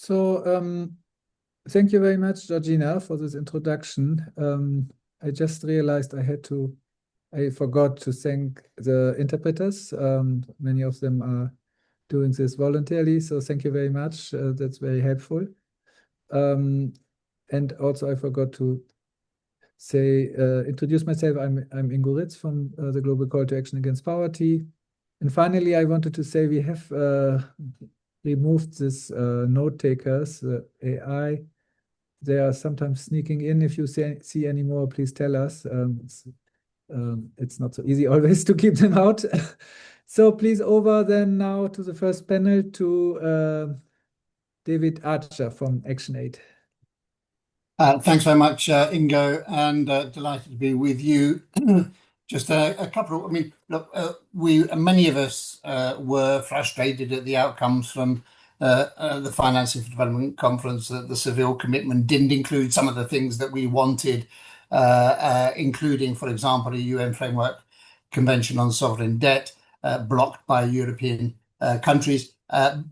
So, thank you very much, Georgina, for this introduction. I just realized I forgot to thank the interpreters. Many of them are doing this voluntarily, so thank you very much. That's very helpful. And also I forgot to introduce myself. I'm Ingo Ritz from the Global Call to Action Against Poverty. And finally, I wanted to say we have removed this note takers, AI. They are sometimes sneaking in. If you see any more, please tell us. It's not so easy always to keep them out. So please over then now to the first panel to David Archer from ActionAid. Thanks very much, Ingo, and delighted to be with you. Just a couple of, look, many of us were frustrated at the outcomes from the Financing for Development Conference, that the Seville commitment didn't include some of the things that we wanted, including, for example, a UN Framework Convention on Sovereign Debt, blocked by European countries.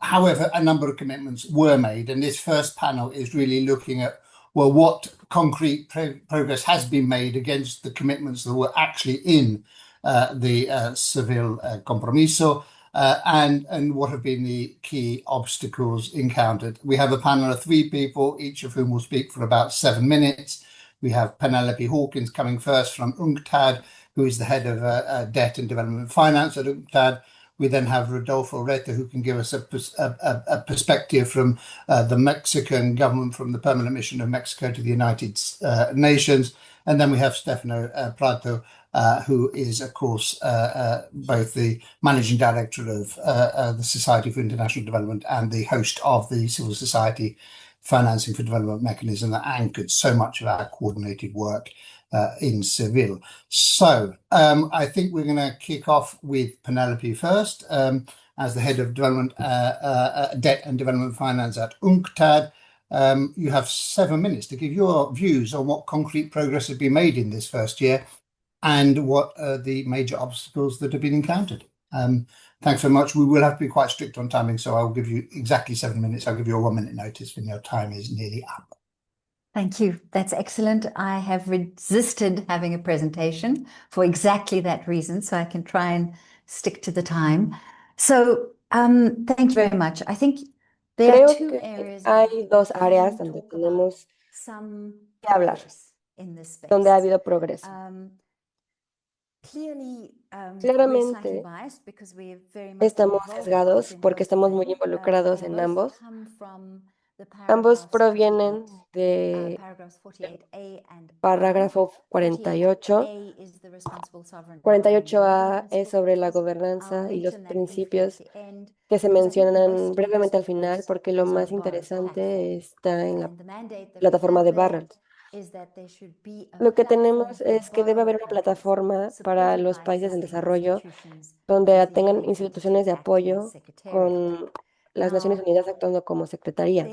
However, a number of commitments were made, and this first panel is really looking at, well, what concrete progress has been made against the commitments that were actually in the Seville Compromiso, and what have been the key obstacles encountered. We have a panel of 3 people, each of whom will speak for about 7 minutes. We have Penelope Hawkins coming first from UNCTAD, who is the head of debt and development finance at UNCTAD. We then have Rodolfo Reta, who can give us a perspective from the Mexican government, from the Permanent Mission of Mexico to the United Nations. And then we have Stefano Prato, who is, of course, both the managing director of the Society for International Development and the host of the Civil Society Financing for Development mechanism that anchored so much of our coordinated work in Seville. So I think we're going to kick off with Penelope first, as the head of development, debt and development finance at UNCTAD. You have 7 minutes to give your views on what concrete progress has been made in this first year and what are the major obstacles that have been encountered. Thanks very much. We will have to be quite strict on timing, so I'll give you exactly 7 minutes. I'll give you a 1 minute notice when your time is nearly up. Thank you. That's excellent. I have resisted having a presentation for exactly that reason, so I can try and stick to the time. So, thank you very much. I think there are two areas. Hay dos áreas donde tenemos que hablar, donde ha habido progreso. Claramente estamos sesgados porque estamos muy involucrados en ambos. Ambos provienen de parágrafo 48. 48A es sobre la gobernanza y los principios que se mencionan brevemente al final, porque lo más interesante está en la plataforma de Barrett. Lo que tenemos es que debe haber una plataforma para los países en desarrollo donde tengan instituciones de apoyo con las Naciones Unidas actuando como secretaría.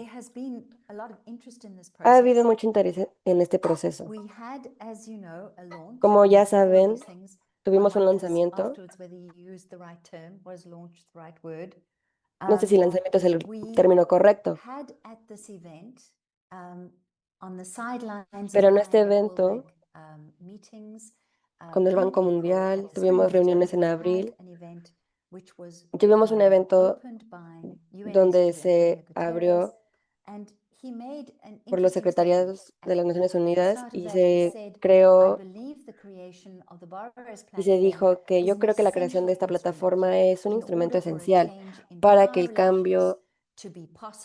Ha habido mucho interés en este proceso. Como ya saben, tuvimos un lanzamiento. No sé si lanzamiento es el término correcto. Pero en este evento, con el Banco Mundial, tuvimos reuniones en abril. Tuvimos un evento donde se abrió por los secretariados de las Naciones Unidas y se creó y se dijo que yo creo que la creación de esta plataforma es un instrumento esencial para que el cambio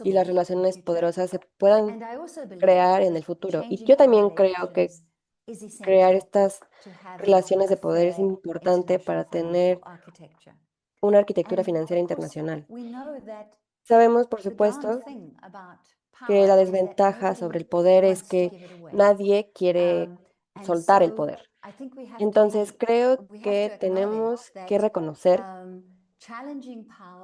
y las relaciones poderosas se puedan crear en el futuro. Y yo también creo que crear estas relaciones de poder es importante para tener una arquitectura financiera internacional. Sabemos, por supuesto, que la desventaja sobre el poder es que nadie quiere soltar el poder. Entonces, creo que tenemos que reconocer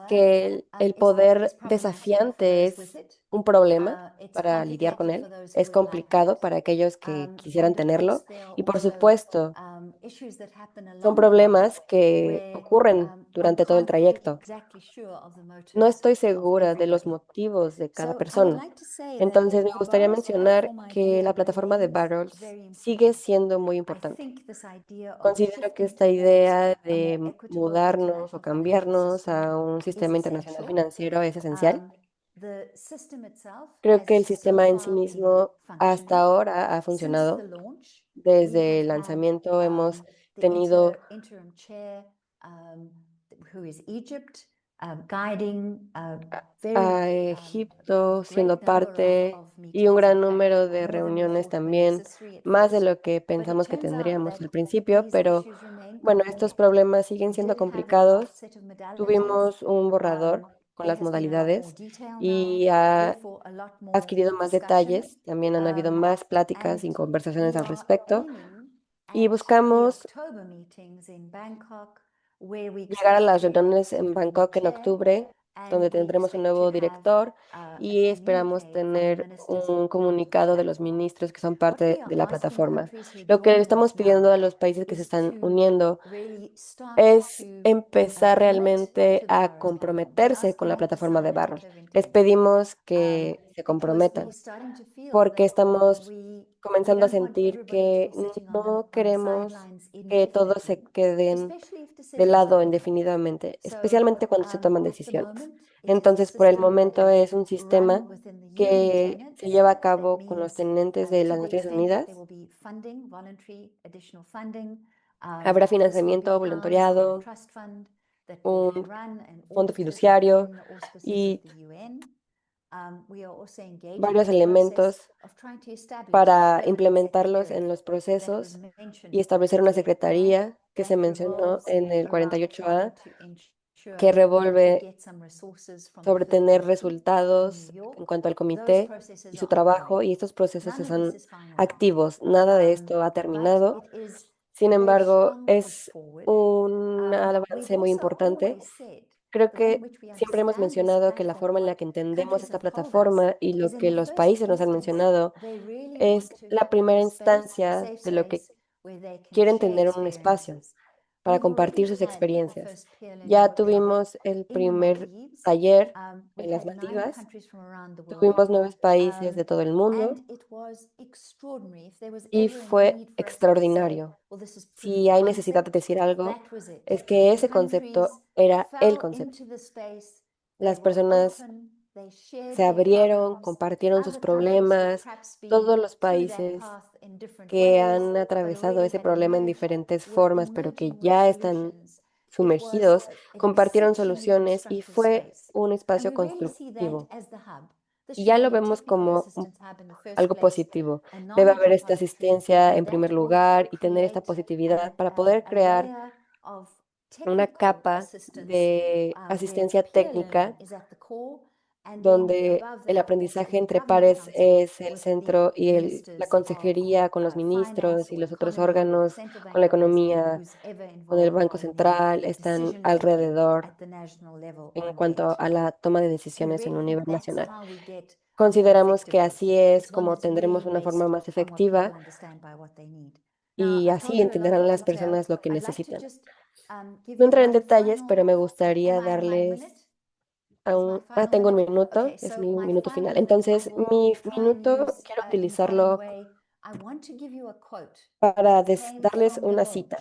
que el poder desafiante es un problema para lidiar con él. Es complicado para aquellos que quisieran tenerlo. Y por supuesto, son problemas que ocurren durante todo el trayecto. No estoy segura de los motivos de cada persona. Entonces, me gustaría mencionar que la plataforma de Barrels sigue siendo muy importante. Considero que esta idea de mudarnos o cambiarnos a un sistema internacional financiero es esencial. Creo que el sistema en sí mismo hasta ahora ha funcionado. Desde el lanzamiento hemos tenido a Egipto siendo parte y un gran número de reuniones también, más de lo que pensamos que tendríamos al principio, pero bueno, estos problemas siguen siendo complicados. Tuvimos un borrador con las modalidades y ha adquirido más detalles. También han habido más pláticas y conversaciones al respecto. Y buscamos llegar a las reuniones en Bangkok en octubre, donde tendremos un nuevo director y esperamos tener un comunicado de los ministros que son parte de la plataforma. Lo que le estamos pidiendo a los países que se están uniendo es empezar realmente a comprometerse con la plataforma de Barrel. Les pedimos que se comprometan porque estamos comenzando a sentir que no queremos que todos se queden de lado indefinidamente, especialmente cuando se toman decisiones. Entonces, por el momento es un sistema que se lleva a cabo con los tenentes de las Naciones Unidas. Habrá financiamiento voluntariado, un fondo fiduciario y varios elementos para implementarlos en los procesos y establecer una secretaría que se mencionó en el 48A que revuelve sobre tener resultados en cuanto al comité y su trabajo, y estos procesos están activos. Nada de esto ha terminado. Sin embargo, es un avance muy importante. Creo que siempre hemos mencionado que la forma en la que entendemos esta plataforma y lo que los países nos han mencionado es la primera instancia de lo que quieren tener un espacio para compartir sus experiencias. Ya tuvimos el primer taller en las Maldivas, tuvimos 9 países de todo el mundo y fue extraordinario. Si hay necesidad de decir algo, es que ese concepto era el concepto. Las personas se abrieron, compartieron sus problemas, todos los países que han atravesado ese problema en diferentes formas, pero que ya están sumergidos, compartieron soluciones y fue un espacio constructivo. Y ya lo vemos como algo positivo. Debe haber esta asistencia en primer lugar y tener esta positividad para poder crear una capa de asistencia técnica donde el aprendizaje entre pares es el centro y la consejería con los ministros y los otros órganos, con la economía, con el Banco Central, están alrededor en cuanto a la toma de decisiones en un nivel nacional. Consideramos que así es como tendremos una forma más efectiva y así entenderán las personas lo que necesitan. No entraré en detalles, pero me gustaría darles tengo un minuto, es mi minuto final. Entonces, mi minuto quiero utilizarlo para darles una cita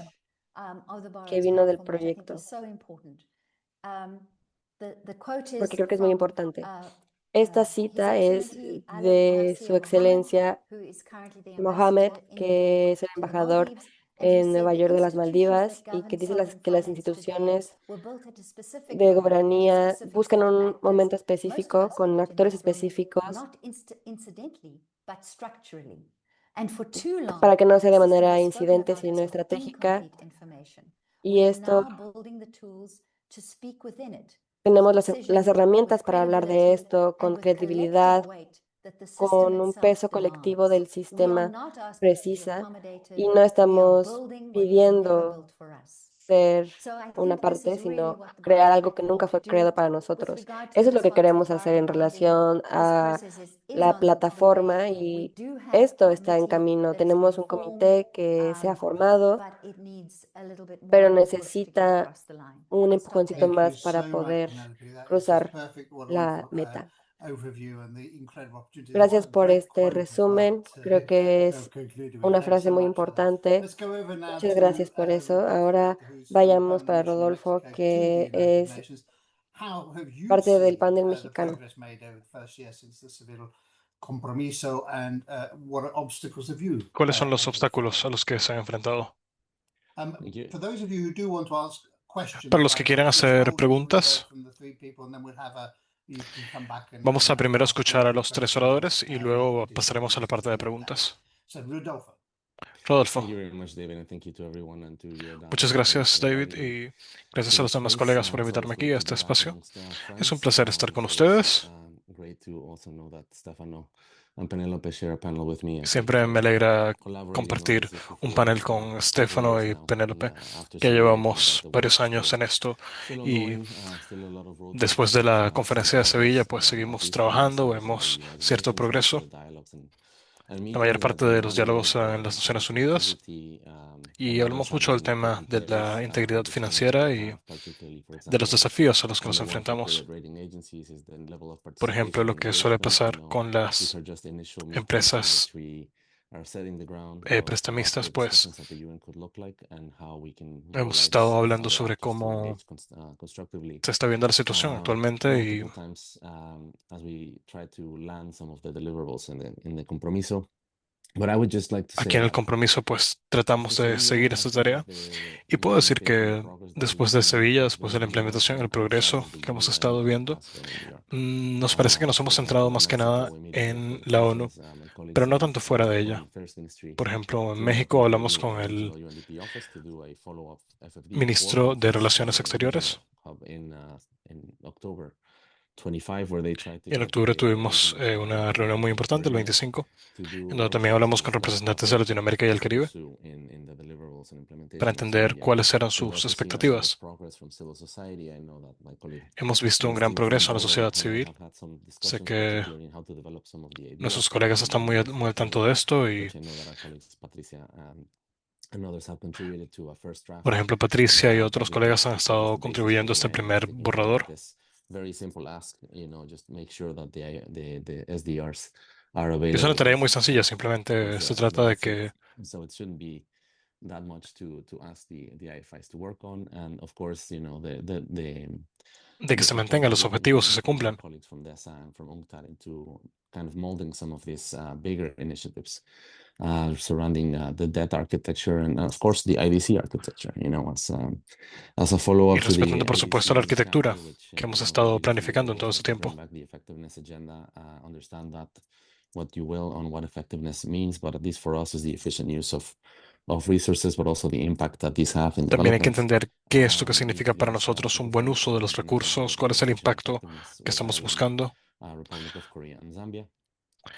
que vino del proyecto, porque creo que es muy importante. Esta cita es de Su Excelencia Mohammed, que es el embajador en Nueva York de las Maldivas y que dice que las instituciones de gobernanía buscan un momento específico con actores específicos para que no sea de manera incidente, sino estratégica. Y esto tenemos las herramientas para hablar de esto con credibilidad, con un peso colectivo del sistema precisa, y no estamos pidiendo ser una parte, sino crear algo que nunca fue creado para nosotros. Eso es lo que queremos hacer en relación a la plataforma y esto está en camino. Tenemos un comité que se ha formado, pero necesita un empujoncito Thank you más para so much, poder Penelope. That is a cruzar perfect, la wonderful meta. overview and the incredible opportunity. And what Gracias a por great este quote as well resumen. Creo que es conclude with. una Thanks frase so muy much for that. importante. Let's go over now Muchas to gracias por eso. Rodolfo, Ahora who's from the vayamos para panel from Rodolfo, Mexico to the que United es Nations. How have you parte del seen panel the mexicano. progress made over the first year since the Seville Compromiso, and what obstacles have you ¿Cuáles son los had to obstáculos a face? los que se han enfrentado? Thank you. For those of you who do want to ask questions, Para los que quieran let's hacer hold until we've heard preguntas, from the three people, and then we'll have you can come back and vamos a primero ask escuchar a your los tres questions oradores y luego if it is pasaremos a la parte de something like that. preguntas. So, Rodolfo. Rodolfo, Thank you very much, David, and thank you to everyone and to your muchas gracias, David, y gracias a los demás colegas por invitarme aquí a este espacio. Es un placer estar con ustedes. Siempre me alegra compartir un panel con Stefano y Penélope. Ya llevamos varios años en esto y después de la conferencia de Sevilla, pues seguimos trabajando, vemos cierto progreso. La mayor parte de los diálogos en las Naciones Unidas y hablamos mucho del tema de la integridad financiera y de los desafíos a los que nos enfrentamos. Por ejemplo, lo que suele pasar con las empresas prestamistas, pues hemos estado hablando sobre cómo se está viendo la situación actualmente y aquí en el compromiso pues tratamos de seguir esta tarea y puedo decir que después de Sevilla, después de la implementación, el progreso que hemos estado viendo, nos parece que nos hemos centrado más que nada en la ONU, pero no tanto fuera de ella. Por ejemplo, en México hablamos con el ministro de Relaciones Exteriores. Y en octubre tuvimos una reunión muy importante, el 25, en donde también hablamos con representantes de Latinoamérica y el Caribe para entender cuáles eran sus expectativas. Hemos visto un gran progreso en la sociedad civil. Sé que nuestros colegas están muy al tanto de esto y, por ejemplo, Patricia y otros colegas han estado contribuyendo a este primer borrador. Es una tarea muy sencilla, simplemente se trata de que se mantengan los objetivos y se cumplan. Surrounding the debt architecture and of course the IDC architecture, as a Y follow-up to the respetando, por supuesto, la IDC arquitectura chapter, which, que hemos estado if you planificando en todo also este tiempo. bring back the effectiveness agenda, understand that what you will on what effectiveness means, but at least for us is the efficient use of resources, but also the impact that these have in También hay que development. entender qué esto que significa para nosotros un buen uso de los recursos, cuál es el impacto que estamos buscando. Republic of Korea and Zambia,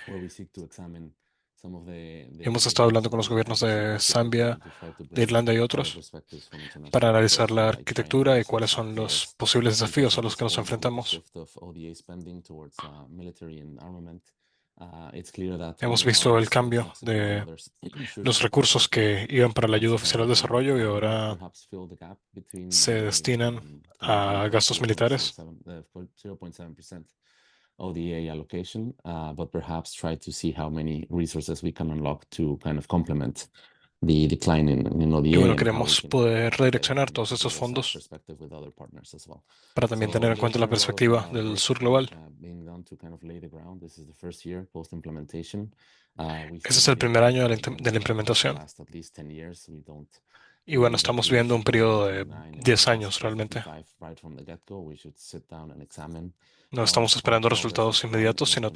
where we seek to examine some of the Hemos estado hablando con los gobiernos de Zambia, de Irlanda y otros para analizar la arquitectura y cuáles son los posibles desafíos a los que nos enfrentamos. Hemos visto el cambio de los recursos que iban para la ayuda oficial al desarrollo y ahora se destinan a gastos militares. ODA allocation, but perhaps try to see how many resources we can unlock to kind of complement the decline in ODA. Y bueno, and how we queremos can poder redireccionar get todos estos diverse fondos perspective with other partners as well. para también tener en cuenta la there's been a lot of, perspectiva del work, sur global. being done to kind of lay the ground. This is the first year post-implementation. Ese es el primer año de la implementación. Y bueno, estamos viendo un periodo de 10 años realmente. No estamos esperando resultados inmediatos, sino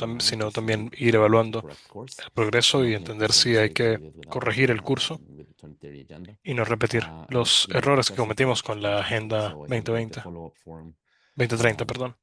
también ir evaluando el progreso y entender si hay que corregir el curso y no repetir los errores que cometimos con la Agenda 2030, perdón.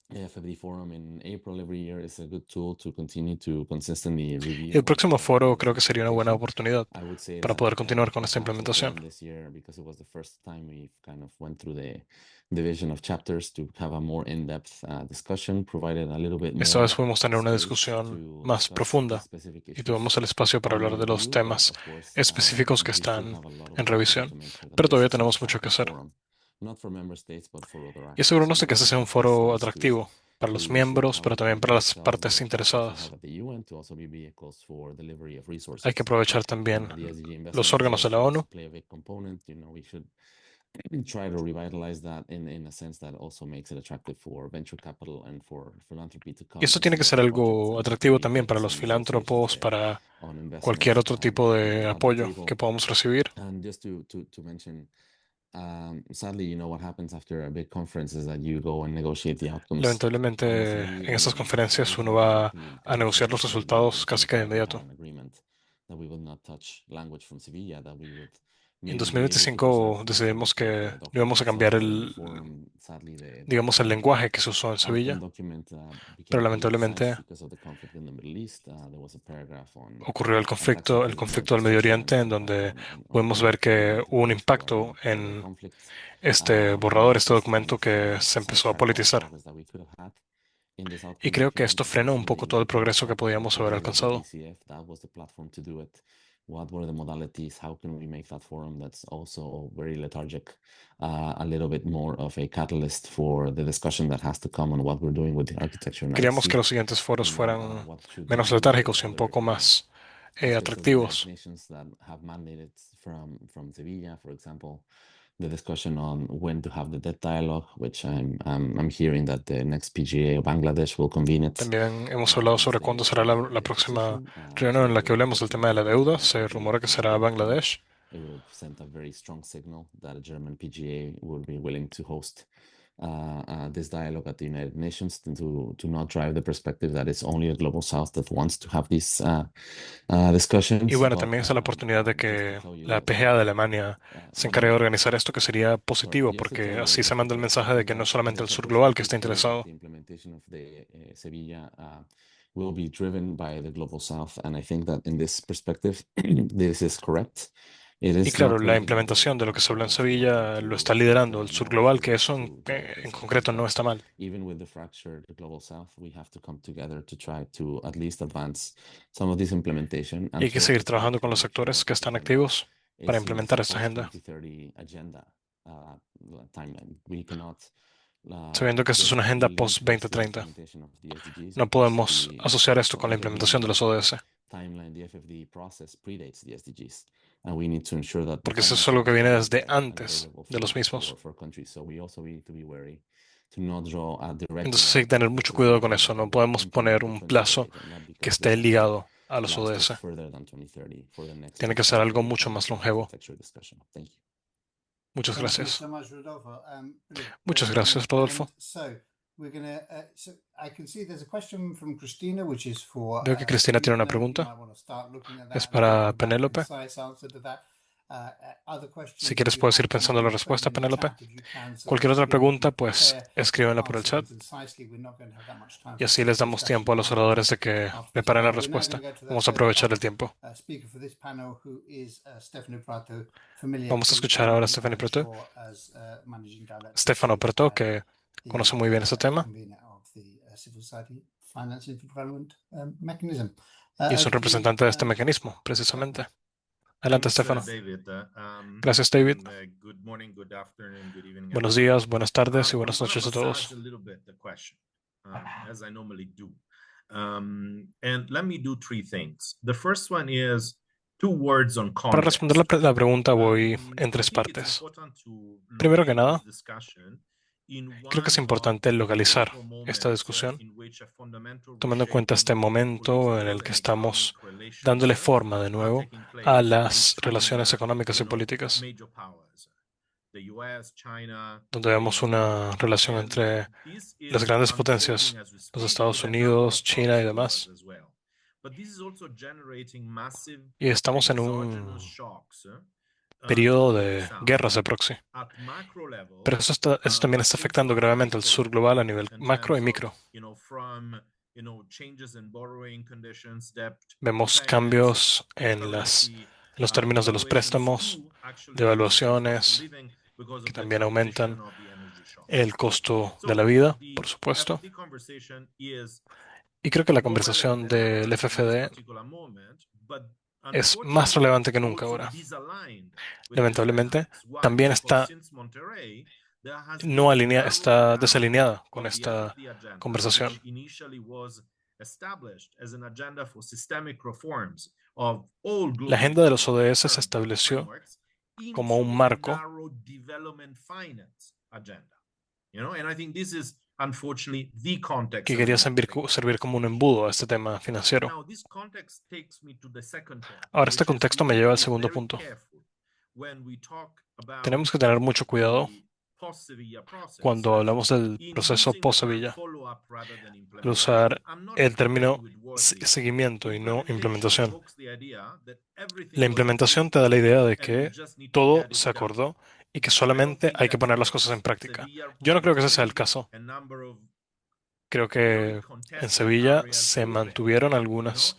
AFFD forum in April every year is a good tool to continue to consistently Y review el próximo foro this creo que sería una buena implementation. oportunidad I would say para that poder continuar con esta perhaps later implementación. on this year, because it was the first time we've kind of went through the division of chapters to have a more in-depth discussion, provided a little bit Esta more vez pudimos tener una space discusión to más discuss these profunda specific y issues tuvimos el espacio para under hablar de los review, but temas of course, específicos que we still están have a lot of en work to do revisión, to make sure that pero this todavía is an tenemos mucho que attractive hacer. forum, not for member states, but for other Y actors. asegurarnos So de que este sea un this is foro nice atractivo para los to see miembros, how pero we también can para las use partes the chapters we interesadas. have at the UN to also be vehicles for delivery of Hay resources. que aprovechar también The SDG los Investment órganos de Reserve la should also ONU. play a big component. We should try to revitalize that in a sense that also makes it attractive for venture capital and for philanthropy to Y come esto and tiene see que our ser projects algo and atractivo también para engage los in negotiations filánthropos, there para on cualquier investments otro tipo that de are at the apoyo table. que podamos recibir. And just to mention, sadly, what happens after a big conference is that you go and negotiate the outcomes Lamentablemente, almost en estas immediately. conferencias We uno had va exactly a negociar los 6 months ago resultados in casi que de 2025, we had inmediato. an agreement that we would not touch language from Sevilla, that we would En maybe be able to 2025 preserve most of the decidimos que no document íbamos a cambiar itself, but in the forum, sadly, digamos, el lenguaje que se usó en the outcome Sevilla, document pero became politicized lamentablemente because of the conflict in the Middle East. There was a paragraph on ocurrió tax el equity, conflicto del Medio jurisdiction, and Oriente, en impact donde on pudimos ver Europe que related hubo un to a impacto Europe-border en conflict. este And borrador, that este just kind documento of que se empezó a sidetracked all the politizar. progress that we could have had in this Y outcome creo que document. esto frenó un poco todo el We had progreso que had the podíamos haber review of the alcanzado. DCF. That was the platform to do it. What were the modalities? How can we make that forum that's also very lethargic a little bit more of a catalyst for the discussion that has to come on what we're doing with the architecture in Queríamos que IC? los siguientes foros fueran What should we menos do with letárgicos y un other poco más aspects of the United atractivos. Nations that have mandated from Sevilla, for example, the discussion on when to have the debt dialogue, which I'm hearing that the next PGA of Bangladesh will convene it También hemos hablado as sobre they cuándo será take la the próxima decision. reunión en la que So hablemos del tema de la hopefully deuda. that Se would be rumora que a será good outcome. Bangladesh. It would send a very strong signal that a German PGA will be willing to host this dialogue at the United Nations to not drive the perspective that it's only the Global South that wants to have these discussions. Y bueno, But también está la oportunidad de just to que tell you la that PGA de Alemania se encargue de organizar esto, que sería positivo, just to porque tell you, así se manda el mensaje de que no es solamente el there's a sur global que está perspective here that interesado. the implementation of the Sevilla will be driven by the Global South, and I think that in this perspective, this is correct. It Y is claro, not la waiting until implementación de lo que se habló en Global South is ready Sevilla lo está liderando el sur now global, que eso to drive en this. I think concreto no that está mal. even with the fractured Global South, we have to come together to try to at least advance some of this implementation Y and hay que to seguir also try trabajando to con los make sure sectores that que the están agenda activos para is in implementar this esta agenda. post-2030 agenda timeline. We cannot Sabiendo que esto es una agenda post-2030. No podemos asociar esto con la implementación de los ODS, Timeline, the FFD process predates the SDGs, and we need to ensure that porque eso es algo que viene desde antes de los mismos. for countries. So we also need to be wary to not draw a direct Entonces hay que tener mucho cuidado con eso. No podemos poner un plazo que esté ligado a los ODS. Tiene que ser algo mucho más longevo. Muchas Thank you gracias. so much, Rodolfo. Muchas Very gracias, good. Rodolfo. And so we're gonna. So I can see there's a question from Christina, which is for. Veo que Cristina tiene una Stephen. You pregunta. might want to start looking at Es that and para come back with a Penélope. concise answer to that. Other questions, Si quieres, if you puedes ir have them, pensando la please put respuesta, them in the Penélope. chat if you can, so Cualquier that otra we can pregunta, pues prepare escríbenla to por el answer them chat. concisely. We're not going to have that much time Y for así les further damos discussion tiempo a los after oradores de que this preparen la panel. We're now respuesta. going to go to the Vamos a third aprovechar el panel. tiempo. Speaker for this panel, who is Stefano Prato, familiar Vamos a to escuchar ahora a you, Stephanie I'm Preto, sure, as managing director Stefano of Preto, que conoce muy bien este tema convener of the Civil Society Financing for Development Mechanism. y es un Over to you, representante de este mecanismo, Stefano. precisamente. Adelante, Thanks, Stefano. David. Gracias, David. Good morning, good afternoon, good evening. Buenos días, buenas tardes y buenas I'm gonna noches a todos. massage a little bit the question, as I normally do. And let me do three things. The first one is two words on Para context. responder la pregunta voy en tres partes. Primero que nada, creo que es importante localizar esta discusión, tomando en cuenta este momento en el que estamos dándole forma de nuevo a las relaciones económicas y políticas, donde vemos una relación entre las grandes potencias, los Estados Unidos, China y demás. Y estamos en periodo de guerras de proxy. Pero eso también está afectando gravemente al sur global a nivel macro y micro. Vemos cambios en los términos de los préstamos, devaluaciones, que también aumentan el costo de la vida, por supuesto. Y creo que la conversación del FFD es más relevante que nunca ahora. Lamentablemente, también está está desalineada con esta conversación. La agenda de los ODS se estableció como un marco que quería servir como un embudo a este tema financiero. Ahora, este contexto me lleva al segundo punto. Tenemos que tener mucho cuidado cuando hablamos del proceso post-Sevilla, al usar el término seguimiento y no implementación. La implementación te da la idea de que todo se acordó y que solamente hay que poner las cosas en práctica. Yo no creo que ese sea el caso. Creo que en Sevilla se mantuvieron algunas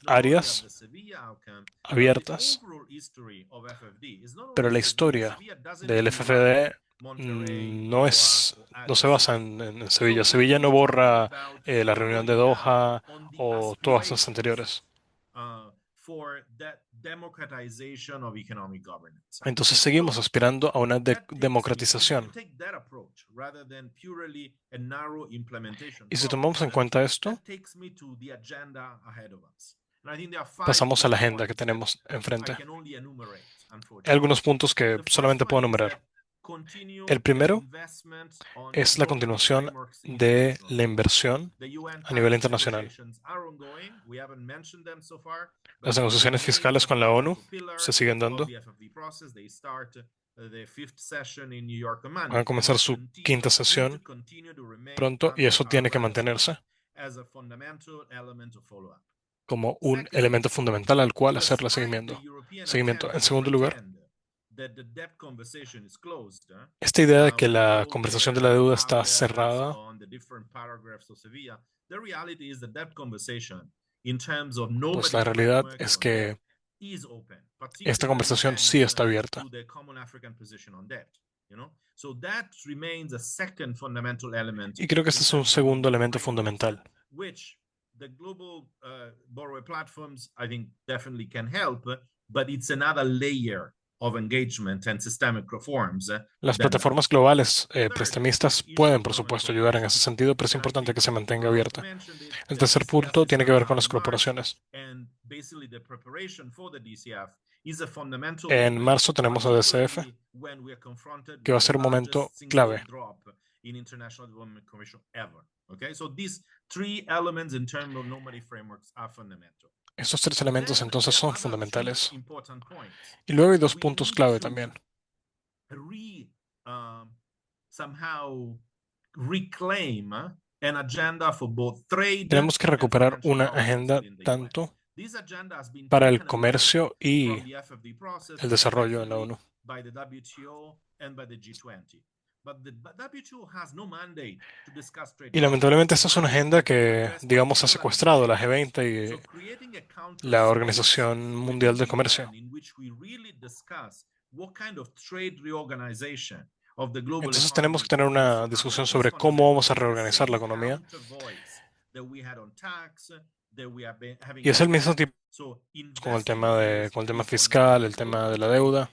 áreas abiertas, pero la historia del FFD no se basa en Sevilla. Sevilla no borra la reunión de Doha o todas las anteriores. Entonces seguimos aspirando a una democratización. Y si tomamos en cuenta esto, pasamos a la agenda que tenemos enfrente. Hay algunos puntos que solamente puedo enumerar. El primero es la continuación de la inversión a nivel internacional. Las negociaciones fiscales con la ONU se siguen dando. Van a comenzar su quinta sesión pronto y eso tiene que mantenerse como un elemento fundamental al cual hacerle seguimiento. En segundo lugar, esta idea de que la conversación de la deuda está cerrada, pues la realidad es que esta conversación sí está abierta. Y creo que este es un segundo elemento fundamental. The global borrower platforms, I think, definitely can help, but it's another layer of engagement and systemic reforms. Las plataformas globales prestamistas pueden, por supuesto, ayudar en ese sentido, pero es importante que se mantenga abierta. El tercer punto tiene que ver con las corporaciones. En marzo tenemos a DCF, que va a ser un momento clave. Estos tres elementos entonces son fundamentales. Y luego hay dos puntos clave también. Tenemos que recuperar una agenda tanto para el comercio y el desarrollo en la ONU. Y lamentablemente esta es una agenda que, digamos, ha secuestrado la G20 y la Organización Mundial del Comercio. Entonces tenemos que tener una discusión sobre cómo vamos a reorganizar la economía. Y es el mismo tipo con el tema fiscal, el tema de la deuda.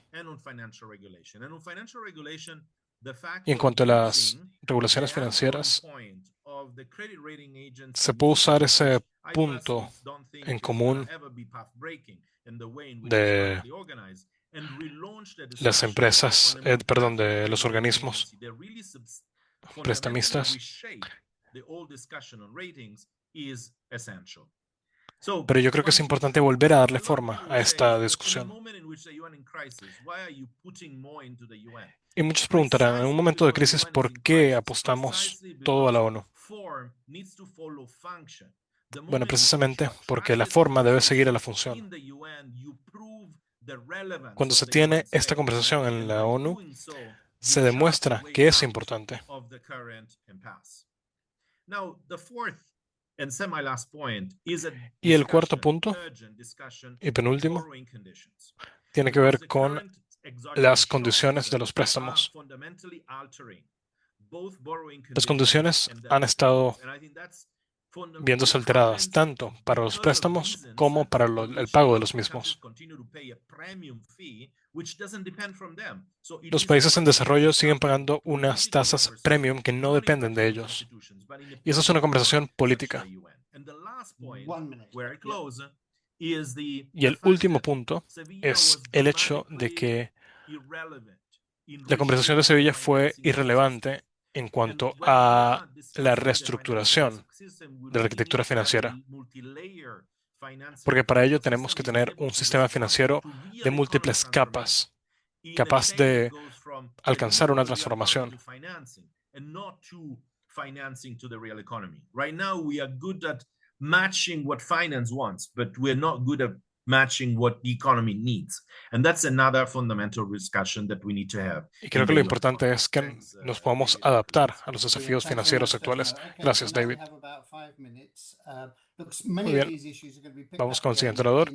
Y en cuanto a las regulaciones financieras, se puede usar ese punto en común de las empresas, de los organismos prestamistas. Pero yo creo que es importante volver a darle forma a esta discusión. Y muchos preguntarán, en un momento de crisis, ¿por qué apostamos todo a la ONU? Bueno, precisamente porque la forma debe seguir a la función. Cuando se tiene esta conversación en la ONU, se demuestra que es importante. Y el cuarto punto y penúltimo tiene que ver con las condiciones de los préstamos. Las condiciones han estado viéndose alteradas tanto para los préstamos como para el pago de los mismos. Los países en desarrollo siguen pagando unas tasas premium que no dependen de ellos. Y esa es una conversación política. Y el último punto es el hecho de que la conversación de Sevilla fue irrelevante en cuanto a la reestructuración de la arquitectura financiera, porque para ello tenemos que tener un sistema financiero de múltiples capas, capaz de alcanzar una transformación. Matching what finance wants, but we're not good at matching what the economy needs. And that's another fundamental discussion that we need to have. Y creo que lo importante es que nos podamos adaptar a los desafíos financieros actuales. Gracias, David. Muy bien. Vamos con el siguiente orador.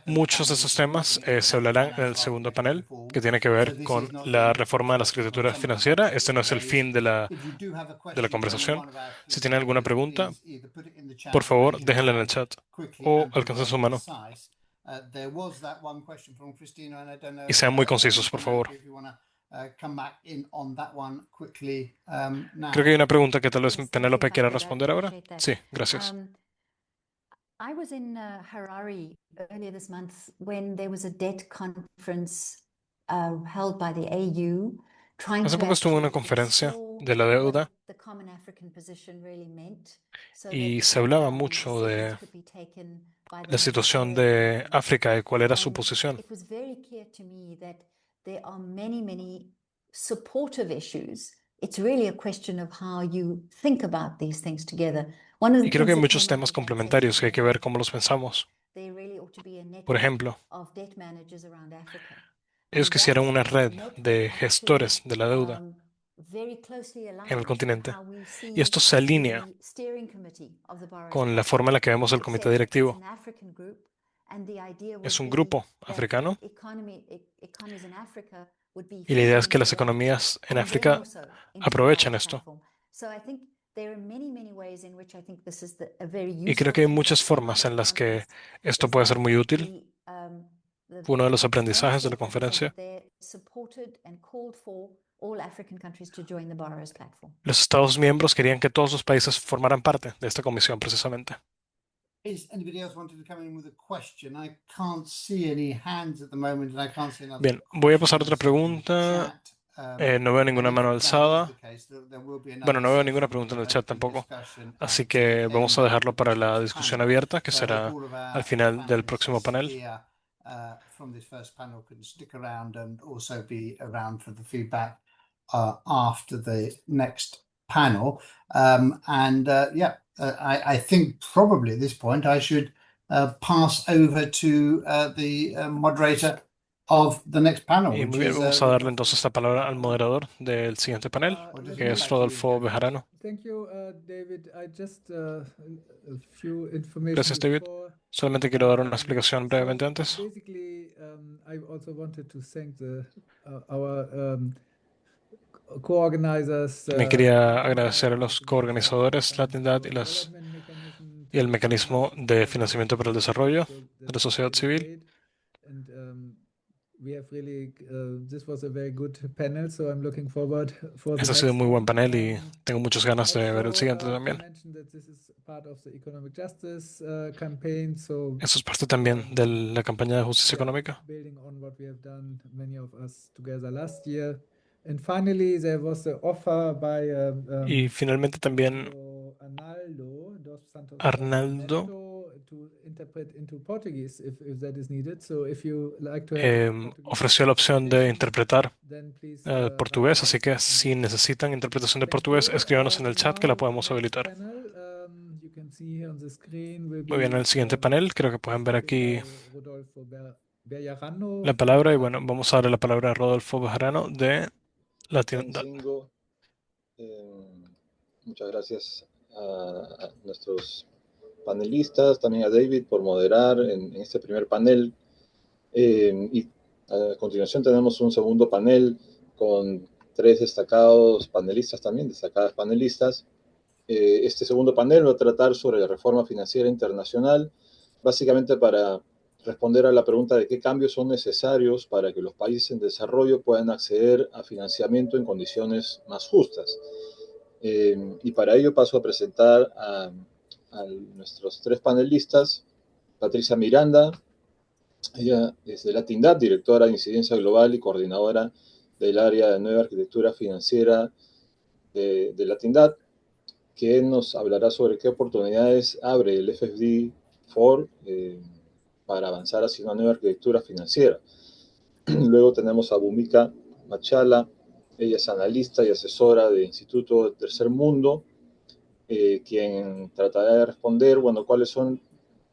Muchos de esos temas se hablarán en el segundo panel, que tiene que ver con la reforma de la arquitectura financiera. Este no es el fin de la conversación. Si tienen alguna pregunta, por favor, déjenla en el chat o alcancen su mano. Y sean muy concisos, por favor. Creo que hay una pregunta que tal vez Penélope quiera responder ahora. Sí, gracias. I was in Harare earlier this month when there was a debt conference held by the AU. Hace poco estuve en una conferencia de la deuda y se hablaba mucho de la situación de África y cuál era su posición. It was very clear to me that there are many supportive issues. It's really a question of how you think about these things together. Y creo que hay muchos temas complementarios que hay que ver cómo los pensamos. Por ejemplo, ellos quisieran una red de gestores de la deuda en el continente. Y esto se alinea con la forma en la que vemos el comité directivo. Es un grupo africano y la idea es que las economías en África aprovechen esto. Y creo que hay muchas formas en las que esto puede ser muy útil. Uno de los aprendizajes de la conferencia: los Estados miembros querían que todos los países formaran parte de esta comisión precisamente. Bien, voy a pasar a otra pregunta. No veo ninguna mano alzada. Bueno, no veo ninguna pregunta en el chat tampoco. Así que vamos a dejarlo para la discusión abierta, que será al final del próximo panel. After the next panel. I think probably at this point I should pass over to the moderator of the next panel. Y muy bien, vamos a darle entonces la palabra al moderador del siguiente panel, que es Rodolfo Bejarano. Thank you, David. I just a few information. Gracias, David. Solamente quiero dar una explicación brevemente antes. Basically, I also wanted to thank our co-organizers. También quería agradecer a los coorganizadores, la entidad y el mecanismo de financiamiento para el desarrollo de la sociedad civil. Este ha sido un muy buen panel y tengo muchas ganas de ver el siguiente también. Eso es parte también de la campaña de justicia económica. Y finalmente también Arnaldo ofreció la opción de interpretar portugués, así que si necesitan interpretación de portugués, escríbanos en el chat que la podemos habilitar. Muy bien, en el siguiente panel creo que pueden ver aquí Bejarano. la palabra y bueno, vamos a darle la palabra a Rodolfo Bejarano de Latindad. Ingo. Muchas gracias a nuestros panelistas, también a David por moderar en este primer panel. Y a continuación tenemos un segundo panel con tres destacados panelistas también, destacadas panelistas. Este segundo panel va a tratar sobre la reforma financiera internacional, básicamente para responder a la pregunta de qué cambios son necesarios para que los países en desarrollo puedan acceder a financiamiento en condiciones más justas. Y para ello paso a presentar a nuestros tres panelistas. Patricia Miranda, ella es de Latindad, directora de Incidencia Global y coordinadora del área de Nueva Arquitectura Financiera de Latindad, que nos hablará sobre qué oportunidades abre el FFD4 para avanzar hacia una nueva arquitectura financiera. Luego tenemos a Bhumika Machala, ella es analista y asesora de Instituto del Tercer Mundo, quien tratará de responder, bueno, cuáles son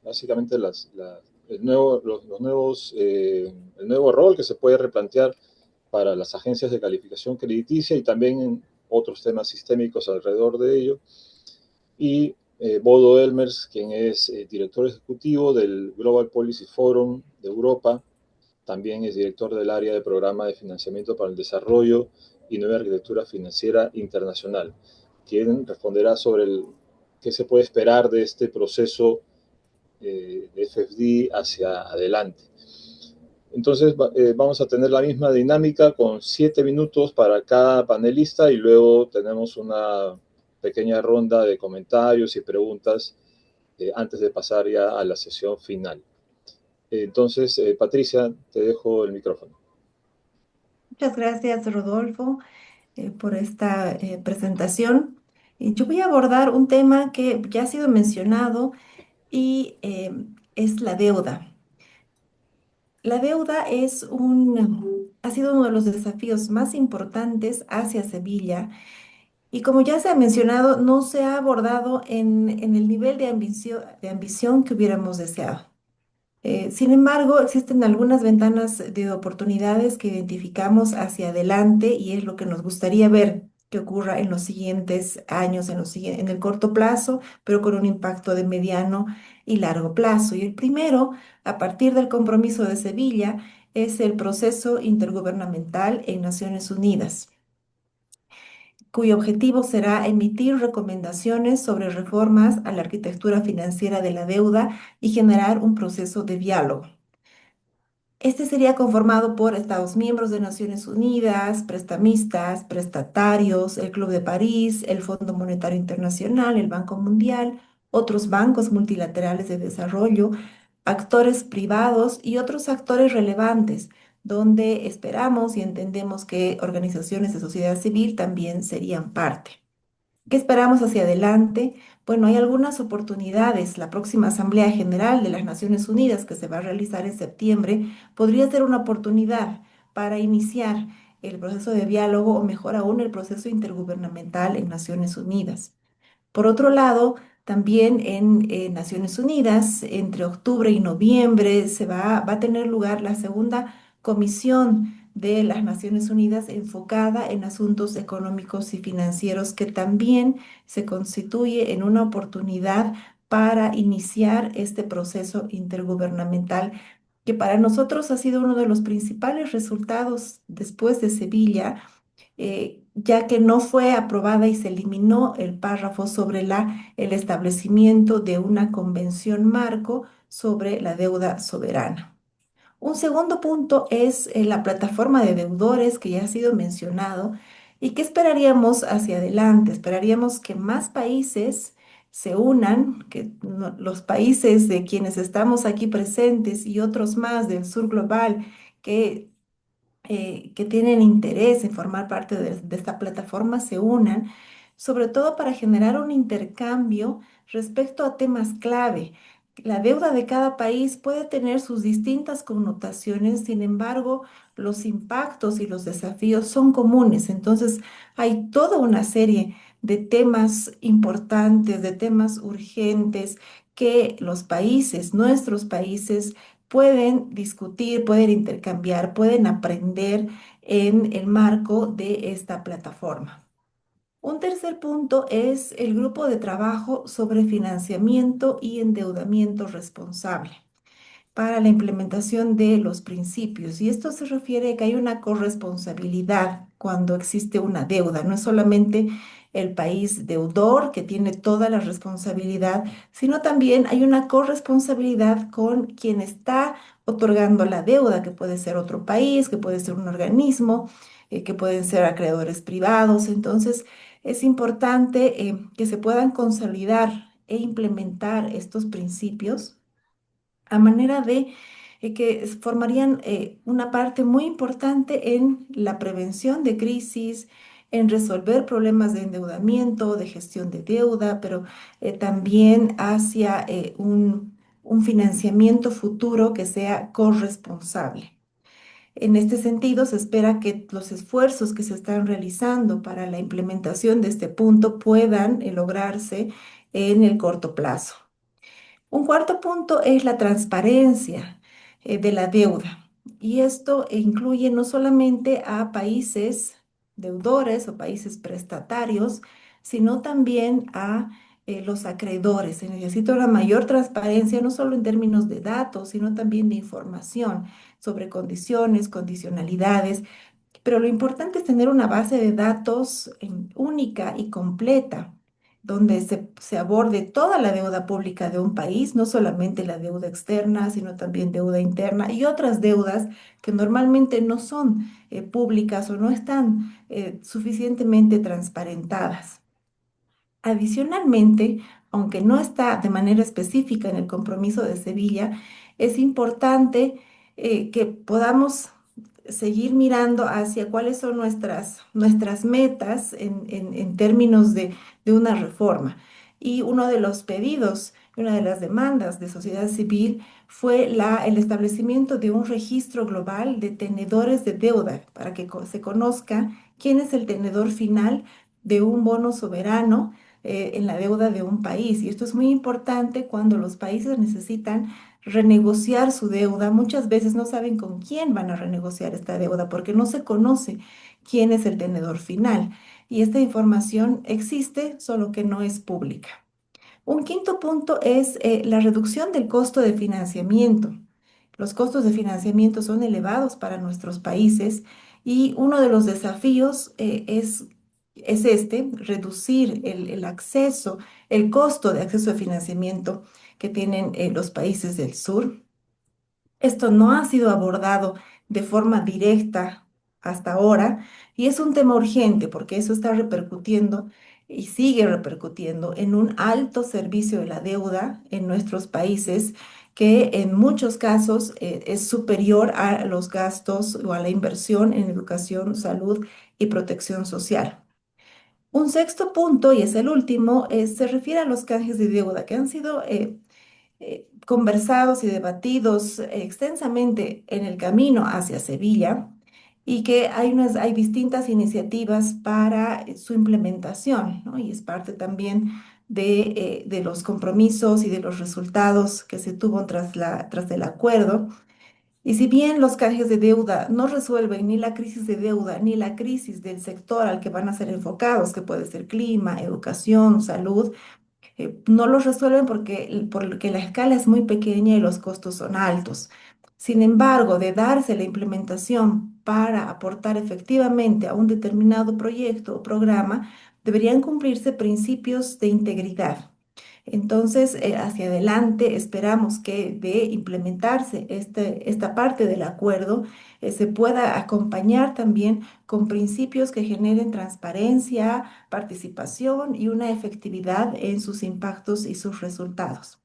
básicamente el nuevo rol que se puede replantear para las agencias de calificación crediticia y también en otros temas sistémicos alrededor de ello. Y Bodo Elmers, quien es director ejecutivo del Global Policy Forum de Europa, también es director del área de programa de financiamiento para el desarrollo y nueva arquitectura financiera internacional, quien responderá sobre qué se puede esperar de este proceso de FFD hacia adelante. Entonces vamos a tener la misma dinámica con 7 minutos para cada panelista y luego tenemos una pequeña ronda de comentarios y preguntas antes de pasar ya a la sesión final. Entonces, Patricia, te dejo el micrófono. Muchas gracias, Rodolfo, por esta presentación. Yo voy a abordar un tema que ya ha sido mencionado y es la deuda. La deuda ha sido uno de los desafíos más importantes hacia Sevilla y como ya se ha mencionado, no se ha abordado en el nivel de ambición que hubiéramos deseado. Sin embargo, existen algunas ventanas de oportunidades que identificamos hacia adelante y es lo que nos gustaría ver que ocurra en los siguientes años, en el corto plazo, pero con un impacto de mediano y largo plazo. Y el primero, a partir del compromiso de Sevilla, es el proceso intergubernamental en Naciones Unidas, cuyo objetivo será emitir recomendaciones sobre reformas a la arquitectura financiera de la deuda y generar un proceso de diálogo. Este sería conformado por Estados miembros de Naciones Unidas, prestamistas, prestatarios, el Club de París, el Fondo Monetario Internacional, el Banco Mundial, otros bancos multilaterales de desarrollo, actores privados y otros actores relevantes, donde esperamos y entendemos que organizaciones de sociedad civil también serían parte. ¿Qué esperamos hacia adelante? Bueno, hay algunas oportunidades. La próxima Asamblea General de las Naciones Unidas, que se va a realizar en septiembre, podría ser una oportunidad para iniciar el proceso de diálogo o mejor aún el proceso intergubernamental en Naciones Unidas. Por otro lado, también en Naciones Unidas, entre octubre y noviembre, va a tener lugar la segunda comisión de las Naciones Unidas enfocada en asuntos económicos y financieros, que también se constituye en una oportunidad para iniciar este proceso intergubernamental, que para nosotros ha sido uno de los principales resultados después de Sevilla, ya que no fue aprobada y se eliminó el párrafo sobre el establecimiento de una convención marco sobre la deuda soberana. Un segundo punto es la plataforma de deudores que ya ha sido mencionado y que esperaríamos hacia adelante. Esperaríamos que más países se unan, que los países de quienes estamos aquí presentes y otros más del sur global que tienen interés en formar parte de esta plataforma se unan, sobre todo para generar un intercambio respecto a temas clave. La deuda de cada país puede tener sus distintas connotaciones, sin embargo, los impactos y los desafíos son comunes. Entonces, hay toda una serie de temas importantes, de temas urgentes que los países, nuestros países, pueden discutir, pueden intercambiar, pueden aprender en el marco de esta plataforma. Un tercer punto es el grupo de trabajo sobre financiamiento y endeudamiento responsable para la implementación de los principios. Y esto se refiere a que hay una corresponsabilidad cuando existe una deuda. No es solamente el país deudor que tiene toda la responsabilidad, sino también hay una corresponsabilidad con quien está otorgando la deuda, que puede ser otro país, que puede ser un organismo, que pueden ser acreedores privados. Entonces, es importante que se puedan consolidar e implementar estos principios a manera de que formarían una parte muy importante en la prevención de crisis, en resolver problemas de endeudamiento, de gestión de deuda, pero también hacia un financiamiento futuro que sea corresponsable. En este sentido, se espera que los esfuerzos que se están realizando para la implementación de este punto puedan lograrse en el corto plazo. Un cuarto punto es la transparencia de la deuda. Y esto incluye no solamente a países deudores o países prestatarios, sino también a los acreedores. Se necesita una mayor transparencia, no solo en términos de datos, sino también de información sobre condiciones, condicionalidades. Pero lo importante es tener una base de datos única y completa, donde se aborde toda la deuda pública de un país, no solamente la deuda externa, sino también deuda interna y otras deudas que normalmente no son públicas o no están suficientemente transparentadas. Adicionalmente, aunque no está de manera específica en el compromiso de Sevilla, es importante que podamos seguir mirando hacia cuáles son nuestras metas en términos de una reforma. Y uno de los pedidos, una de las demandas de sociedad civil fue el establecimiento de un registro global de tenedores de deuda para que se conozca quién es el tenedor final de un bono soberano en la deuda de un país. Y esto es muy importante cuando los países necesitan renegociar su deuda. Muchas veces no saben con quién van a renegociar esta deuda porque no se conoce quién es el tenedor final. Y esta información existe, solo que no es pública. Un quinto punto es la reducción del costo de financiamiento. Los costos de financiamiento son elevados para nuestros países y uno de los desafíos es reducir el acceso, el costo de acceso a financiamiento que tienen los países del sur. Esto no ha sido abordado de forma directa hasta ahora y es un tema urgente porque eso está repercutiendo y sigue repercutiendo en un alto servicio de la deuda en nuestros países que en muchos casos es superior a los gastos o a la inversión en educación, salud y protección social. Un sexto punto, y es el último, se refiere a los canjes de deuda que han sido conversados y debatidos extensamente en el camino hacia Sevilla y que hay distintas iniciativas para su implementación, ¿no? Y es parte también de los compromisos y de los resultados que se tuvo tras el acuerdo. Y si bien los canjes de deuda no resuelven ni la crisis de deuda ni la crisis del sector al que van a ser enfocados, que puede ser clima, educación, salud, no los resuelven porque la escala es muy pequeña y los costos son altos. Sin embargo, de darse la implementación para aportar efectivamente a un determinado proyecto o programa, deberían cumplirse principios de integridad. Entonces, hacia adelante esperamos que de implementarse esta parte del acuerdo, se pueda acompañar también con principios que generen transparencia, participación y una efectividad en sus impactos y sus resultados.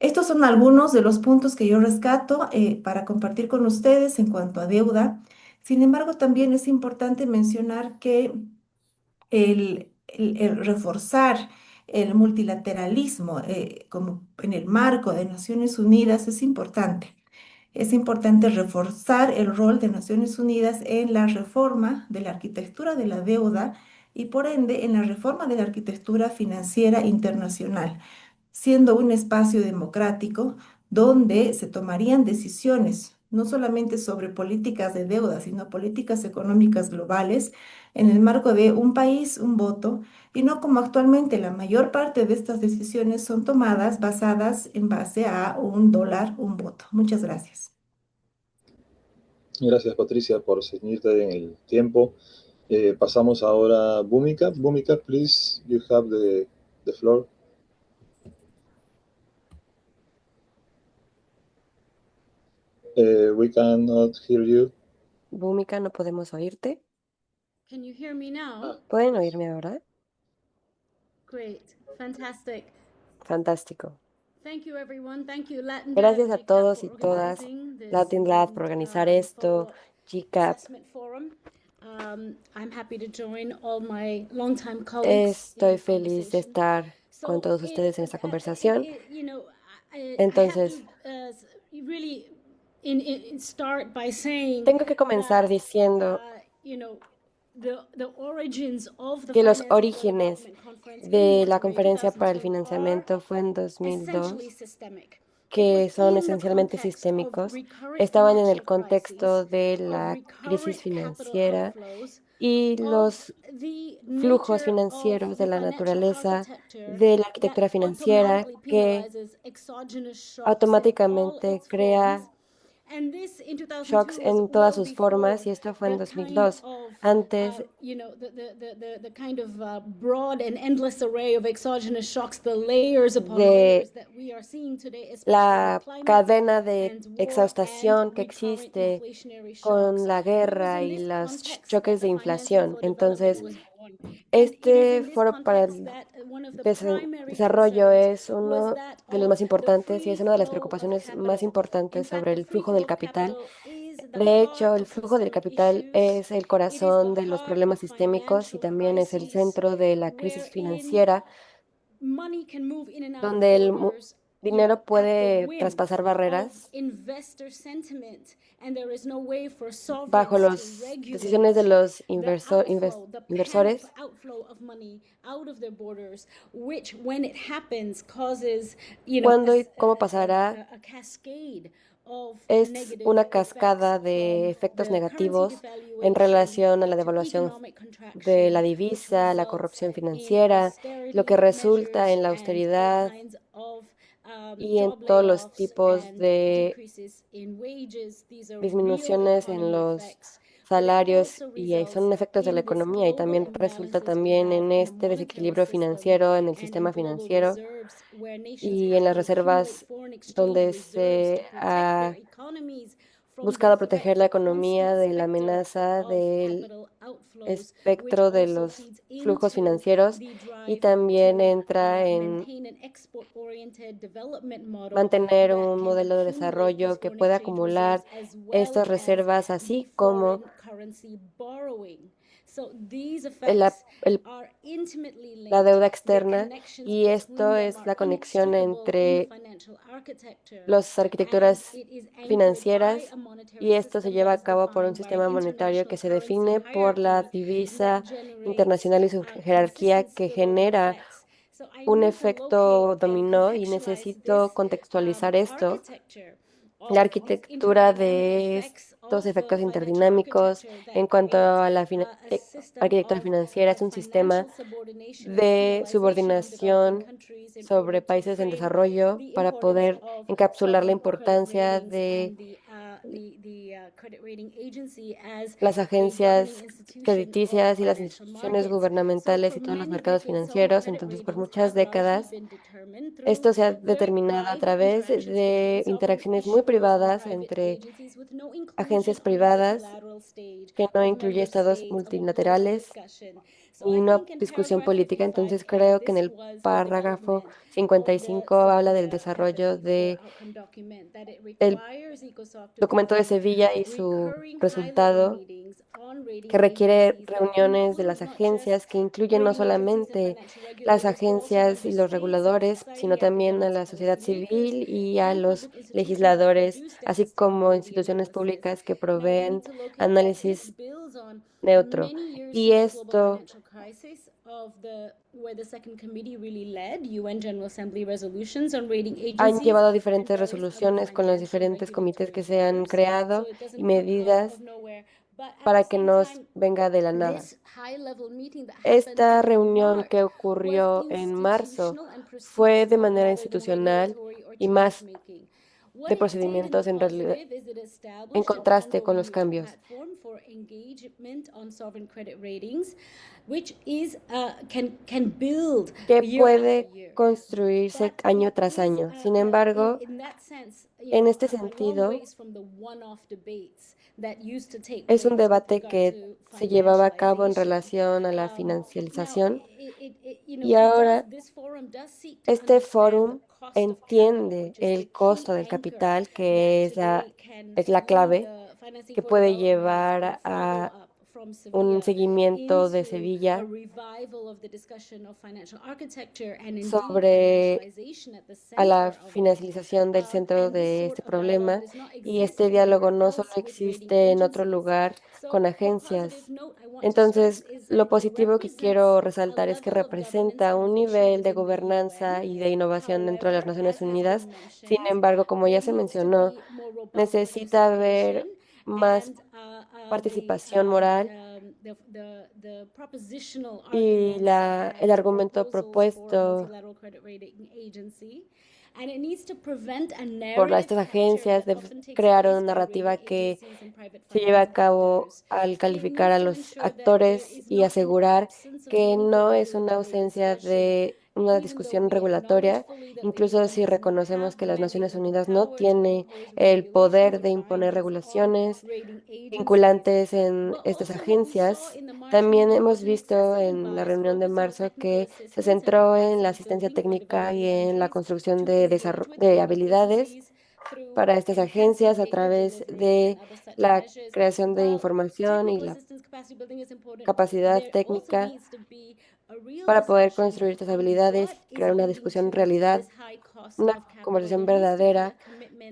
Estos son algunos de los puntos que yo rescato para compartir con ustedes en cuanto a deuda. Sin embargo, también es importante mencionar que el reforzar el multilateralismo como en el marco de Naciones Unidas es importante. Es importante reforzar el rol de Naciones Unidas en la reforma de la arquitectura de la deuda y por ende en la reforma de la arquitectura financiera internacional, siendo un espacio democrático donde se tomarían decisiones, no solamente sobre políticas de deuda, sino políticas económicas globales en el marco de un país, un voto, y no como actualmente la mayor parte de estas decisiones son tomadas basadas en base a un dólar, un voto. Muchas gracias. Gracias, Patricia, por ceñirte en el tiempo. Pasamos ahora a Bhumika. Bhumika, please, you have the floor. We cannot hear you. Bhumika, no podemos oírte. Can you hear me now? ¿Pueden oírme ahora? Great. Fantastic. Fantástico. Thank you, everyone. Thank you, Latin Gracias Dad, a GCAP, todos for y todas, organizing this Latin Lab, por organizar esto, follow-up GCAP. assessment forum. I'm happy to join all my longtime colleagues in Estoy this feliz de conversation. estar con So todos ustedes en esta conversación. you know, I Entonces, have to really start by saying tengo que comenzar that, diciendo you know, the origins of the que los Finance for orígenes Development Conference in de la Monterrey Conferencia para el 2002 Financiamiento fue en essentially 2002, systemic. que It was son in the esencialmente context of sistémicos, recurrent estaban en el financial contexto crises, de of la crisis recurrent capital financiera outflows, y of los the flujos nature financieros of de the la financial naturaleza architecture de la that arquitectura financiera automatically que penalizes exogenous shocks in all automáticamente its crea forms. And this in 2002 shocks was en todas well sus formas, y before esto fue en the kind 2002. of Antes you know, the kind of broad and endless array of exogenous shocks, the layers upon de layers that we are seeing today, especially la climate cadena de and war exhaustación and que recurrent existe inflationary con shocks. la And it was guerra in y this los context choques that de the Financing inflación. for Entonces, Development was born. And it is este in this foro para context el that one of the dese- primary desarrollo concerns es was uno that de los of más the importantes y es free una de las flow of preocupaciones más capital. In importantes fact, sobre the el free flujo flow del of capital. capital is the De heart hecho, el of flujo del systemic capital issues. es el It is the corazón de los heart problemas of sistémicos y financial también es el crises, centro de la crisis wherein financiera, money can move in and out of donde el borders, you know, dinero at the puede whim traspasar of barreras investor sentiment, and there is no way for bajo sovereigns to las decisiones de regulate los the outflow, the panic inversores, outflow of money out of their borders, which, when it happens, causes, you know, cuándo y cómo pasará. a cascade of Es negative una effects cascada de from efectos the currency negativos en devaluation relación a la to devaluación economic de la contraction, which divisa, la results corrupción in financiera, lo que austerity resulta en measures la and all austeridad kinds of y en job todos los layoffs tipos and de decreases in wages. These are real disminuciones en economy los effects, but it salarios also y results son efectos de la in this economía y global también resulta imbalances we también have en in the este monetary desequilibrio system financiero en el and in sistema global financiero reserves, where nations y have en las to accumulate reservas foreign exchange donde reserves se to protect ha their economies from the buscado proteger threat, la the constant economía de la specter amenaza of del capital outflows, which espectro de also los feeds flujos into financieros the y drive también to entra en maintain an export-oriented development model mantener that un can modelo de accumulate these desarrollo que foreign pueda exchange reserves acumular as well estas as reservas, the así como foreign currency borrowing. So these el- effects el- are intimately la linked. deuda The externa, connections y between esto them es are la conexión inextricable in the entre financial architecture, las and arquitecturas it is anchored by financieras a monetary y esto se system lleva that a is cabo por un defined by an sistema monetario que international se currency define por la hierarchy divisa that generates internacional y su jerarquía consistent que spillover genera effects. So I un need to efecto locate and dominó y contextualize necesito this contextualizar esto. architecture La of these arquitectura interdynamic de effects estos of the efectos financial interdinámicos architecture that en cuanto create a la a system arquitectura of financiera es un sistema financial subordination and de penalization on developing subordinación countries in order sobre to países en frame desarrollo the para importance poder of encapsular la sovereign credit importancia ratings de and the credit rating agency as las a governing agencias institution of crediticias y las financial instituciones markets. So gubernamentales for y todos los many mercados decades, sovereign financieros. credit Entonces, por ratings muchas have largely décadas, been determined through esto se ha the determinado a private través interactions between de sovereign interacciones muy issuers and privadas private entre agencies with no inclusion agencias on the privadas, multilateral stage que no of incluye member estados states, of a political multilaterales discussion. So ni I una think in discusión paragraph política. 55, Entonces, creo que en this el was the párrafo development of the 55 habla del desarrollo Seville de outcome document, that it el requires ECOSOC to documento de convene Sevilla y su recurring high-level resultado, meetings on rating que requiere agencies that reuniones de include las not just agencias, que incluyen no rating agencies and solamente financial las regulators, but also agencias member y los states, civil reguladores, sino society, también a academics, la sociedad policymakers, civil y a and los public institutions that legisladores, produce así tests on como worthy instituciones analysis. públicas que Now we proveen need to locate that this análisis builds on neutro. many years Y since the global esto financial crisis Han llevado diferentes resoluciones con los diferentes comités que se han creado y medidas para que nos venga de la nada. Esta reunión que ocurrió en marzo fue de manera institucional y más de procedimientos en realidad, en contraste con los cambios. Que puede construirse año tras año. Sin embargo, en este sentido, es un debate que se llevaba a cabo en relación a la financialización y ahora este fórum entiende el costo del capital, que es la clave que puede llevar a un seguimiento de Sevilla sobre a la finalización del centro de este problema, y este diálogo no solo existe en otro lugar con agencias. Entonces, lo positivo que quiero resaltar es que representa un nivel de gobernanza y de innovación dentro de las Naciones Unidas. Sin embargo, como ya se mencionó, necesita haber más participación moral y el argumento propuesto por estas agencias de crear una narrativa que se lleve a cabo al calificar a los actores y asegurar que no es una ausencia de una discusión regulatoria, incluso si reconocemos que las Naciones Unidas no tiene el poder de imponer regulaciones vinculantes en estas agencias. También hemos visto en la reunión de marzo que se centró en la asistencia técnica y en la construcción de habilidades para estas agencias a través de la creación de información y la capacidad técnica para poder construir estas habilidades, crear una discusión en realidad, una conversación verdadera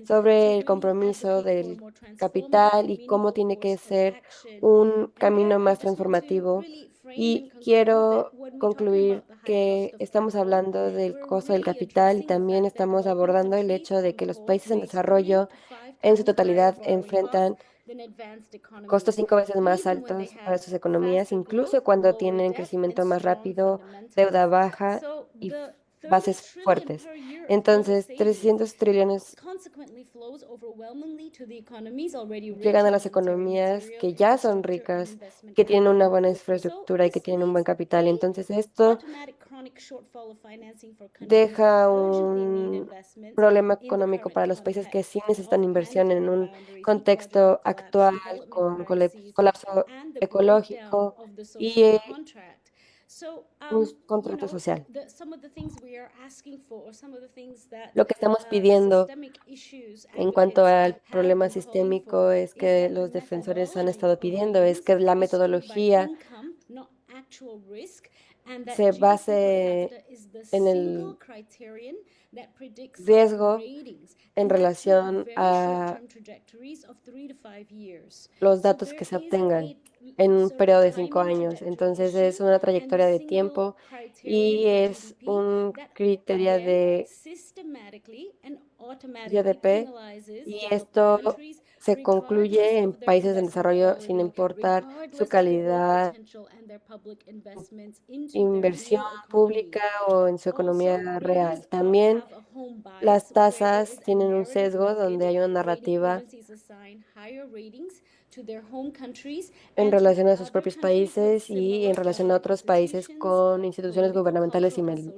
sobre el compromiso del capital y cómo tiene que ser un camino más transformativo. Y quiero concluir que estamos hablando del costo del capital y también estamos abordando el hecho de que los países en desarrollo en su totalidad enfrentan costos 5 veces más altos para sus economías, incluso cuando tienen crecimiento más rápido, deuda baja y bases fuertes. Entonces, 300 trillones llegan a las economías que ya son ricas, que tienen una buena infraestructura y que tienen un buen capital. Entonces, esto deja un problema económico para los países que sí necesitan inversión en un contexto actual con colapso ecológico y un contrato social. Lo que estamos pidiendo en cuanto al problema sistémico es que los defensores han estado pidiendo, es que la metodología se base en el riesgo en relación a los datos que se obtengan en un periodo de 5 años. Entonces es una trayectoria de tiempo y es un criterio de GDP, y esto se concluye en países en desarrollo sin importar su calidad, inversión pública o en su economía real. También las tasas tienen un sesgo donde hay una narrativa en relación a sus propios países y en relación a otros países con instituciones gubernamentales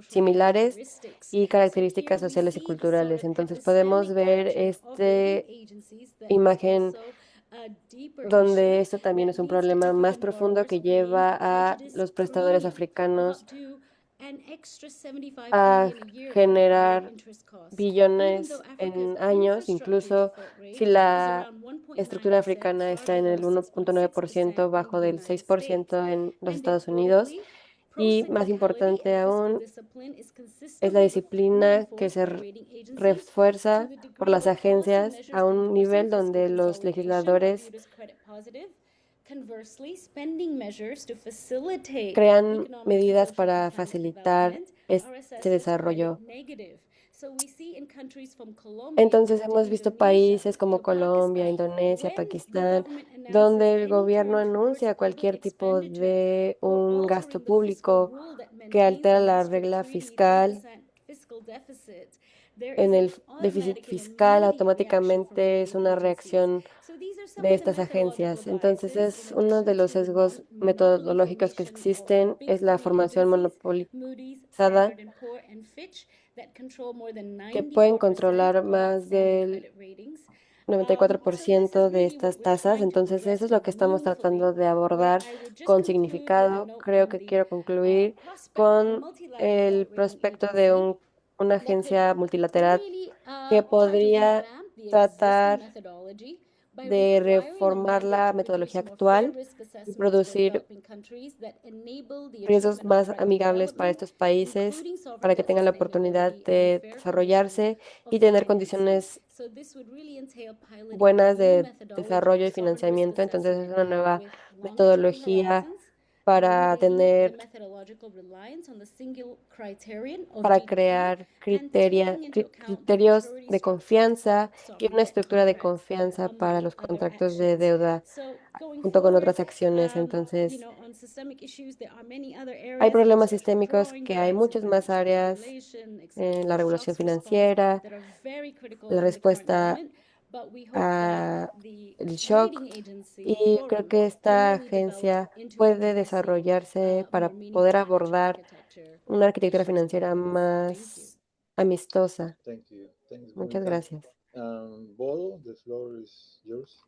similares y características sociales y culturales. Entonces podemos ver esta imagen donde esto también es un problema más profundo que lleva a los prestadores africanos a generar billones en años, incluso si la estructura africana está en el 1.9% bajo del 6% en los Estados Unidos. Y más importante aún, es la disciplina que se refuerza por las agencias a un nivel donde los legisladores crean medidas para facilitar este desarrollo. Entonces hemos visto países como Colombia, Indonesia, Pakistán, donde el gobierno anuncia cualquier tipo de un gasto público que altera la regla fiscal. En el déficit fiscal automáticamente es una reacción de estas agencias. Entonces es uno de los sesgos metodológicos que existen, es la formación monopolizada que pueden controlar más del 94% de estas tasas. Entonces eso es lo que estamos tratando de abordar con significado. Creo que quiero concluir con el prospecto de una agencia multilateral que podría tratar de reformar la metodología actual y producir riesgos más amigables para estos países, para que tengan la oportunidad de desarrollarse y tener condiciones buenas de desarrollo y financiamiento. Entonces es una nueva metodología para crear criterios de confianza y una estructura de confianza para los contratos de deuda junto con otras acciones. Entonces, hay problemas sistémicos que hay muchas más áreas en la regulación financiera, la respuesta al shock, y creo que esta agencia puede desarrollarse para poder abordar una arquitectura financiera más amistosa. Thank you. Muchas Mónica. gracias. Bodo, the floor is yours.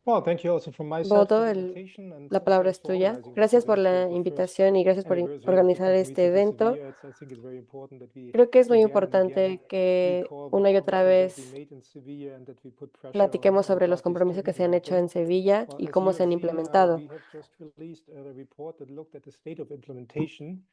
Well, thank you also from my side Bodo, for the invitation and la palabra es thanks for tuya. organizing this Gracias por event here la at the first invitación y gracias por anniversary of the organizar conference este of the evento. Sevilla. I think it's very important that we Creo que es muy again and again importante que recall una y the otra commitments that vez we made in Sevilla and that we put pressure platiquemos on sobre los parties to compromisos que se han implement hecho en them. Sevilla Well, y as cómo you se have han seen, implementado. we have just released a report that looked at the state of implementation.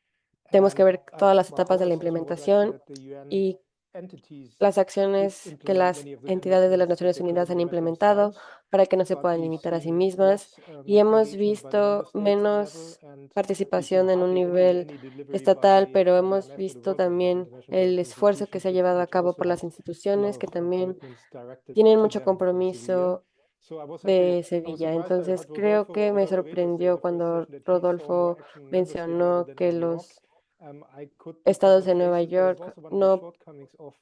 Tenemos que And ver todas las well, etapas de our la assessment was actually implementación that the UN y entities las did acciones que implement las many of the entidades de las commitments that Naciones they could Unidas han implement implementado themselves. para que no se But puedan we've limitar a sí seen mismas, less y hemos engagement by the member visto states at the level, menos and we've seen participación en un hardly nivel any delivery estatal, by pero the hemos IMF or the visto World Bank or también international el development esfuerzo que se ha institutions, llevado a which cabo por also las had a lot instituciones que of también commitments directed tienen to mucho them from Sevilla. compromiso So I was de I was Sevilla. surprised. I Entonces heard creo que Rodolfo me Avello say in sorprendió the first cuando session that he saw more Rodolfo action in member states rather mencionó than que in Europe. los I could estados de face Nueva it, but it's York also one of the no shortcomings of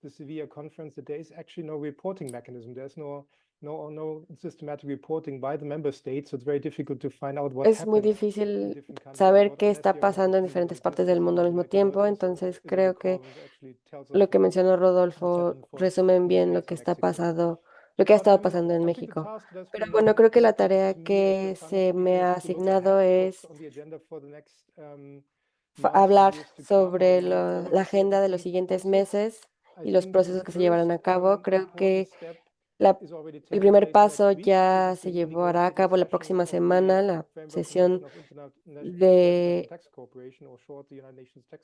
the Sevilla conference that there is actually no reporting mechanism. There's no systematic reporting by the member states, so it's very difficult to find out what es muy happened in difícil different countries saber abroad qué unless está you have an pasando en opportunity diferentes like partes this, del as mundo al somebody mismo like tiempo. Rodolfo Entonces is in the creo que call and actually tells us lo que what's mencionó Rodolfo happening for resumen bien lo states que in está Mexico. pasando, lo que ha But estado pasando en I think the México. task that has Pero been bueno, creo que la allocated tarea to me at the que fund se me ha is to look asignado ahead es what's on the agenda for the next months and hablar years to come, sobre how the way forward la is. So agenda I de los think siguientes also meses I y los think the procesos que se llevarán first a cabo. Creo important que step la- is already el taking primer place paso next week. This ya is se the llevará a inaugurational cabo la session próxima of semana, the la Framework sesión Convention of International de Tax Cooperation, or short, the United Nations Tax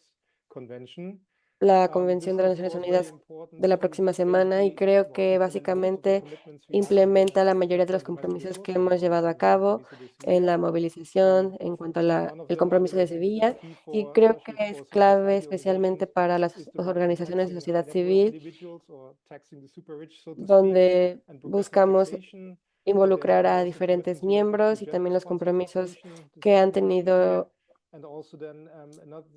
Convention. la This Convención is de las of Naciones course very Unidas de important la and próxima semana, y basically creo que implement most of the básicamente commitments we had implementa la mayoría de for los the Compromiso de compromisos que Sevilla, hemos llevado a for the cabo Compromiso de en la Sevilla. movilización en cuanto a One of el them, I compromiso de believe, is Sevilla, key y for, creo que especially es for civil clave society especialmente organizations, para las is the one on organizaciones de taxing high sociedad net worth civil, individuals or taxing the super rich, so to speak, donde and progressive buscamos taxation. involucrar There a are also diferentes commitments related to miembros y gender también los responsive compromisos taxation. This que is han key in Sevilla. tenido And also then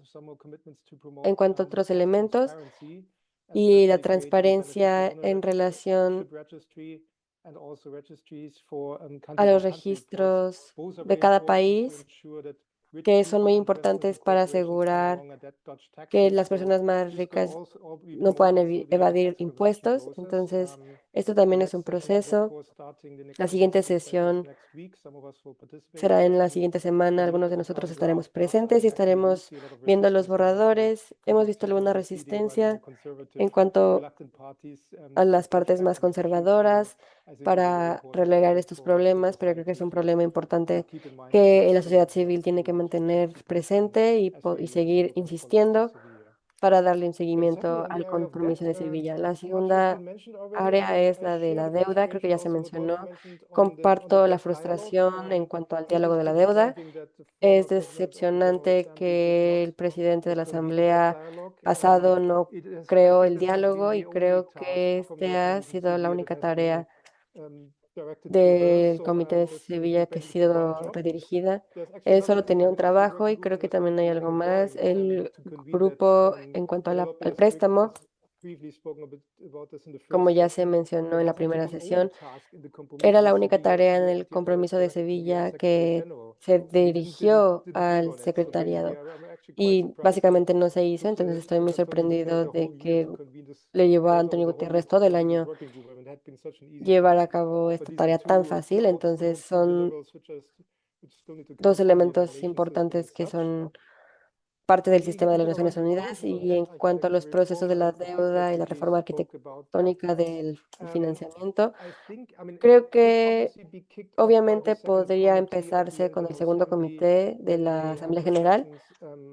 some more commitments to en promote cuanto a otros tax elementos transparency, y la especially creating a transparencia beneficial en relación ownership registry and also registries for a los country-by-country reports. registros Both are de very cada important to país, ensure that rich que son muy people and, for instance, the importantes para corporations are no asegurar longer that dodge que taxes. las So personas más this could ricas also all be no part of puedan also the evadir tax convention impuestos. process. Entonces, esto The también es un next session is, of proceso. course, starting the La next siguiente session is sesión next week. Some of us will participate será en there, la and siguiente semana. we need Algunos to de compile nosotros a estaremos draft. But presentes y actually, we do estaremos see a lot of viendo los resistance there as well, borradores. Hemos visto just not alguna succeeding by the more resistencia conservative, en cuanto reluctant parties a to las push partes back más on these issues. So conservadoras I think it's a very para important relegar element estos for civil problemas, pero creo que es society un problema to importante keep in mind que la so sociedad we have civil tiene que to mantener keep pushing presente as we y seguir look forward to insistiendo Sevilla. para darle un seguimiento al compromiso de Sevilla. La segunda área es la de la deuda, creo que ya se mencionó. Comparto la frustración en cuanto al diálogo de la deuda. Es decepcionante que el presidente de la Asamblea pasado no creó el diálogo y creo que este ha sido la única tarea del Comité de Sevilla que ha sido redirigida. Él solo tenía un trabajo y creo que también hay algo más. El grupo en cuanto al préstamo, como ya se mencionó en la primera sesión, era la única tarea en el compromiso de Sevilla que se dirigió al secretariado y básicamente no se hizo, entonces estoy muy sorprendido de que le llevó a Antonio Guterres todo el año llevar a cabo esta tarea tan fácil. Entonces son dos elementos importantes que son parte del sistema de las Naciones Unidas. Y en cuanto a los procesos de la deuda y la reforma arquitectónica del financiamiento, creo que obviamente podría empezarse con el segundo comité de la Asamblea General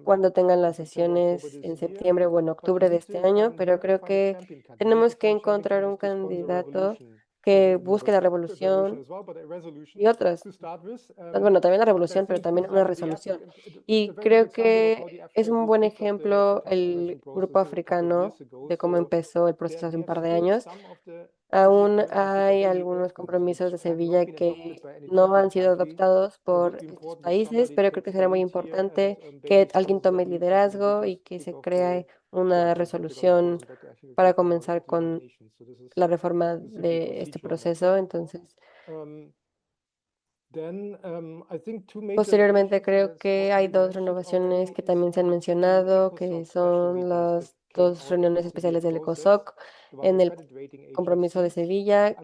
cuando tengan las sesiones en septiembre o en octubre de este año, pero creo que tenemos que encontrar un candidato que busque la revolución y otras. Bueno, también la revolución, pero también una resolución. Y creo que es un buen ejemplo el grupo africano de cómo empezó el proceso hace un par de años. Aún hay algunos compromisos de Sevilla que no han sido adoptados por estos países, pero creo que será muy importante que alguien tome el liderazgo y que se cree una resolución para comenzar con la reforma de este proceso. Entonces, posteriormente creo que hay dos renovaciones que también se han mencionado, que son las dos reuniones especiales del ECOSOC en el compromiso de Sevilla.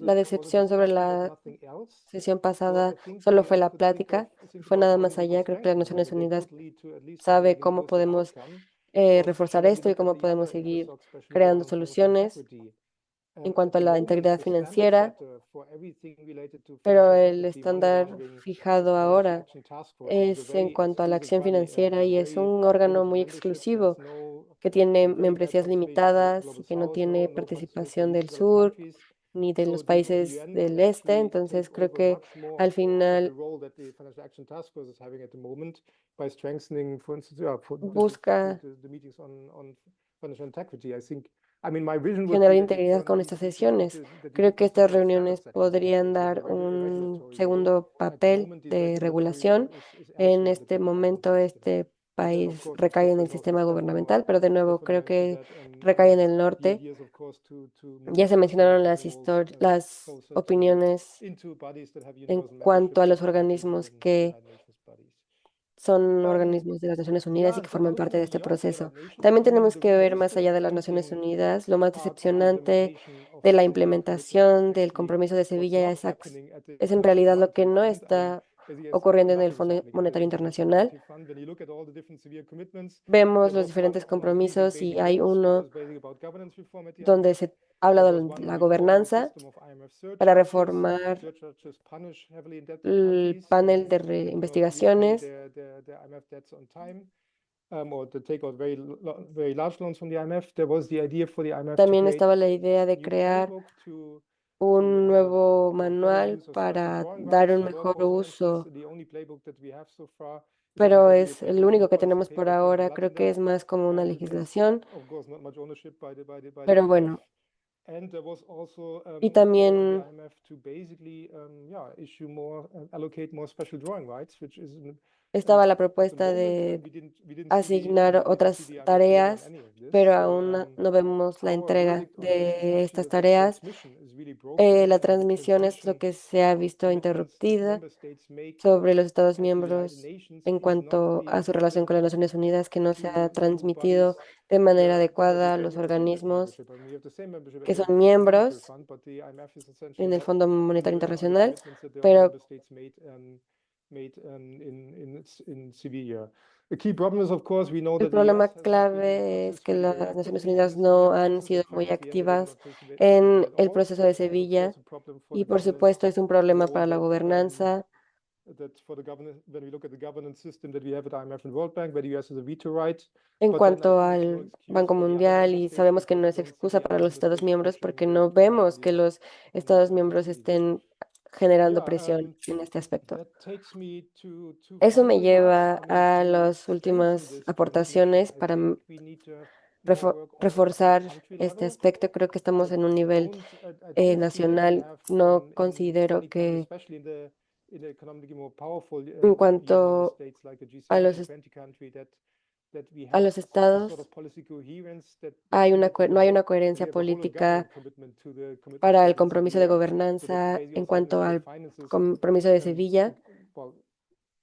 La decepción sobre la sesión pasada solo fue la plática, fue nada más allá. Creo que las Naciones Unidas sabe cómo podemos reforzar esto y cómo podemos seguir creando soluciones en cuanto a la integridad financiera, pero el estándar fijado ahora es en cuanto a la acción financiera y es un órgano muy exclusivo que tiene membresías limitadas y que no tiene participación del sur ni de los países del este. Entonces creo que al final busca generar integridad con estas sesiones. Creo que estas reuniones podrían dar un segundo papel de regulación. En este momento, este país recae en el sistema gubernamental, pero de nuevo creo que recae en el norte. Ya se mencionaron las opiniones en cuanto a los organismos que son organismos de las Naciones Unidas y que forman parte de este proceso. También tenemos que ver más allá de las Naciones Unidas. Lo más decepcionante de la implementación del compromiso de Sevilla es en realidad lo que no está ocurriendo en el Fondo Monetario Internacional. Vemos los diferentes compromisos y hay uno donde se habla de la gobernanza para reformar el panel de investigaciones. También estaba la idea de crear un nuevo manual para dar un mejor uso, pero es el único que tenemos por ahora. Creo que es más como una legislación, pero bueno. Y también estaba la propuesta de asignar otras tareas, pero aún no vemos la entrega de estas tareas. La transmisión es lo que se ha visto interrumpida sobre los Estados miembros en cuanto a su relación con las Naciones Unidas, que no se ha transmitido de manera adecuada a los organismos que son miembros en el Fondo Monetario Internacional, pero el problema clave es que las Naciones Unidas no han sido muy activas en el proceso de Sevilla y por supuesto es un problema para la gobernanza that for the governance, when we look at the governance system that we have at IMF and World Bank, where the US has a veto right. En But then I cuanto think it's no al excuse Banco for the other Mundial, member y states sabemos que because no we es don't see excusa any para los other Estados states miembros pushing porque the no Constitution vemos que bodies los in Estados that miembros case. estén generando Yeah, presión en este aspecto. that takes me to Eso me final lleva remarks. I mean, a to las strengthen últimas this connection, aportaciones I para think we need to have more work also at reforzar country este level. aspecto. Creo que estamos en un nivel I don't see that we nacional. have No in considero many countries, que especially in the economically more powerful en union member cuanto states like the G7, a los, G20 country, that we a have los this estados, sort of policy coherence that hay we una, need to no hay una develop, and coherencia we have a whole política government commitment to the commitments para el made in compromiso de Sevilla, so that gobernanza basically en also cuanto Ministry al of Finances compromiso de Sevilla. well,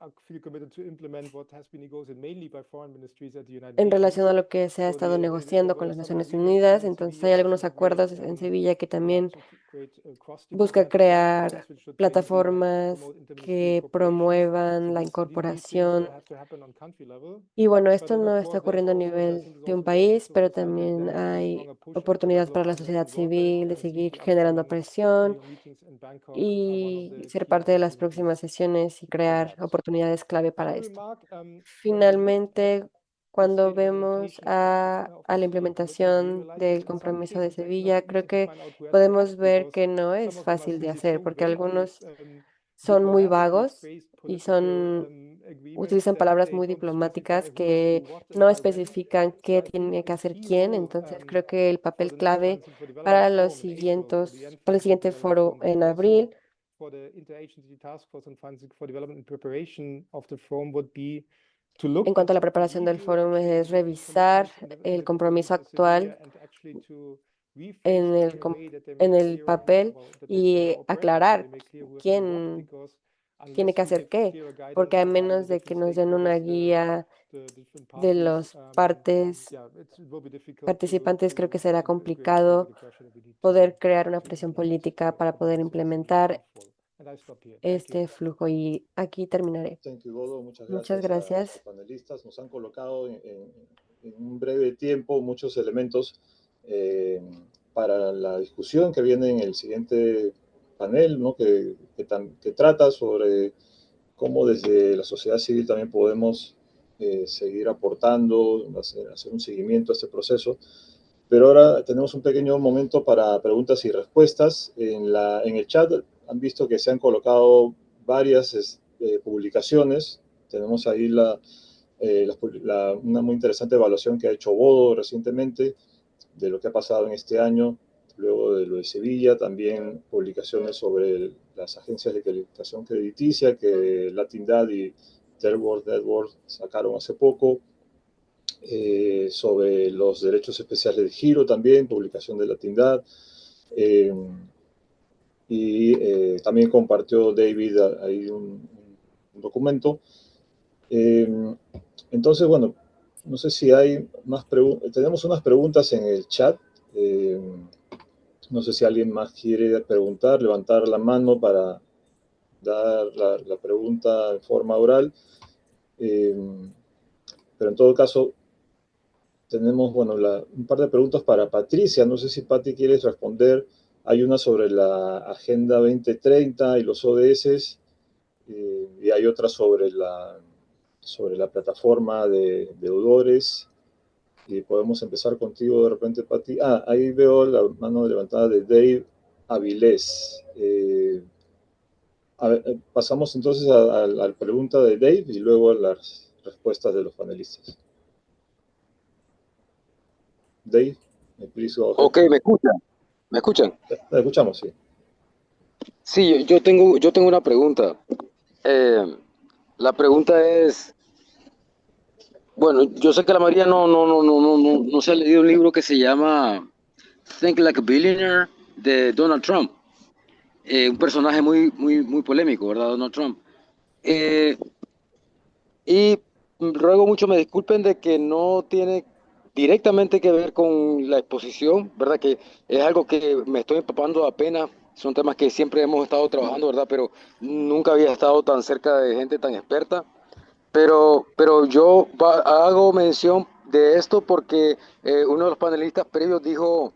I feel committed to implement what has been negotiated mainly by foreign ministries at the United En Nations. relación a lo que se ha So estado there negociando con were las some Naciones agreements Unidas, in entonces Sevilla hay also algunos to create acuerdos en Sevilla que también busca busca crear plataformas que promuevan la incorporación. Y bueno, esto no está ocurriendo a nivel de un país, pero también hay oportunidades para la sociedad civil de seguir generando presión y ser parte de las próximas sesiones y crear oportunidades clave para esto. Finalmente, cuando vemos a la implementación del compromiso de Sevilla, creo que podemos ver que no es fácil de hacer porque algunos son muy vagos y utilizan palabras muy diplomáticas que no especifican qué tiene que hacer quién. Entonces, creo que el papel clave para el siguiente foro en abril en cuanto a la preparación del foro es revisar el compromiso actual en el papel y aclarar quién tiene que hacer qué, porque a menos de que nos den una guía de las partes participantes, creo que será complicado poder crear una presión política para poder implementar este flujo. Y aquí terminaré. Thank you, Godo. Muchas gracias. A los panelistas. Nos han colocado en un breve tiempo muchos elementos para la discusión que viene en el siguiente panel, ¿no? que trata sobre cómo desde la sociedad civil también podemos seguir aportando, hacer un seguimiento a este proceso. Pero ahora tenemos un pequeño momento para preguntas y respuestas. En el chat han visto que se han colocado varias publicaciones. Tenemos ahí una muy interesante evaluación que ha hecho Bodo recientemente de lo que ha pasado en este año, luego de lo de Sevilla, también publicaciones sobre las agencias de calificación crediticia que Latindad y Third World Network sacaron hace poco, sobre los derechos especiales de giro también, publicación de Latindad, y también compartió David ahí un documento. Entonces, bueno, no sé si hay más preguntas. Tenemos unas preguntas en el chat. No sé si alguien más quiere preguntar, levantar la mano para dar la pregunta en forma oral. Pero en todo caso, tenemos, bueno, un par de preguntas para Patricia. No sé si Pati quieres responder. Hay una sobre la Agenda 2030 y los ODS, y hay otra sobre la plataforma de deudores. Y podemos empezar contigo de repente, Pati. Ahí veo la mano levantada de Dave Avilés. Pasamos entonces a la pregunta de Dave y luego a las respuestas de los panelistas. Dave, please go ahead. Ok, ¿me escuchan? ¿Me escuchan? Te escuchamos, sí. Sí, yo tengo una pregunta. La pregunta es, bueno, yo sé que la mayoría no se ha leído un libro que se llama Think Like a Billionaire de Donald Trump. Un personaje muy polémico, ¿verdad? Donald Trump. Y ruego mucho me disculpen de que no tiene directamente que ver con la exposición, ¿verdad? Que es algo que me estoy empapando apenas. Son temas que siempre hemos estado trabajando, ¿verdad? Pero nunca había estado tan cerca de gente tan experta. Pero yo hago mención de esto porque uno de los panelistas previos dijo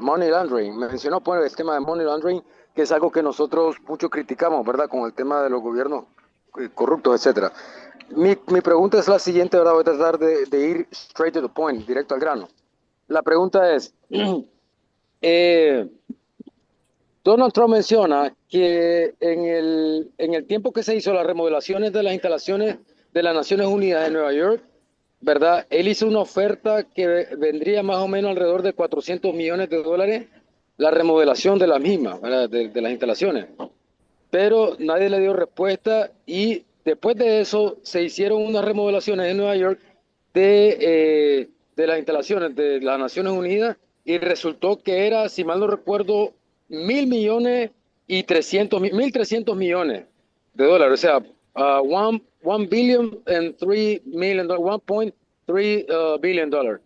money laundering, mencionó el tema de money laundering que es algo que nosotros mucho criticamos, ¿verdad? Con el tema de los gobiernos corruptos, etcétera. Mi pregunta es la siguiente, ¿verdad? Voy a tratar de ir straight to the point, directo al grano. La pregunta es, Donald Trump menciona que en el tiempo que se hizo las remodelaciones de las instalaciones de las Naciones Unidas en Nueva York, ¿verdad? Él hizo una oferta que vendría más o menos alrededor de $400 millones, la remodelación de las mismas, ¿verdad? De las instalaciones. Pero nadie le dio respuesta y después de eso se hicieron unas remodelaciones en Nueva York de las instalaciones de las Naciones Unidas y resultó que era, si mal no recuerdo, 1.300 millones de dólares, o sea, 1 billion and 3 million, 1.3 billion dollars.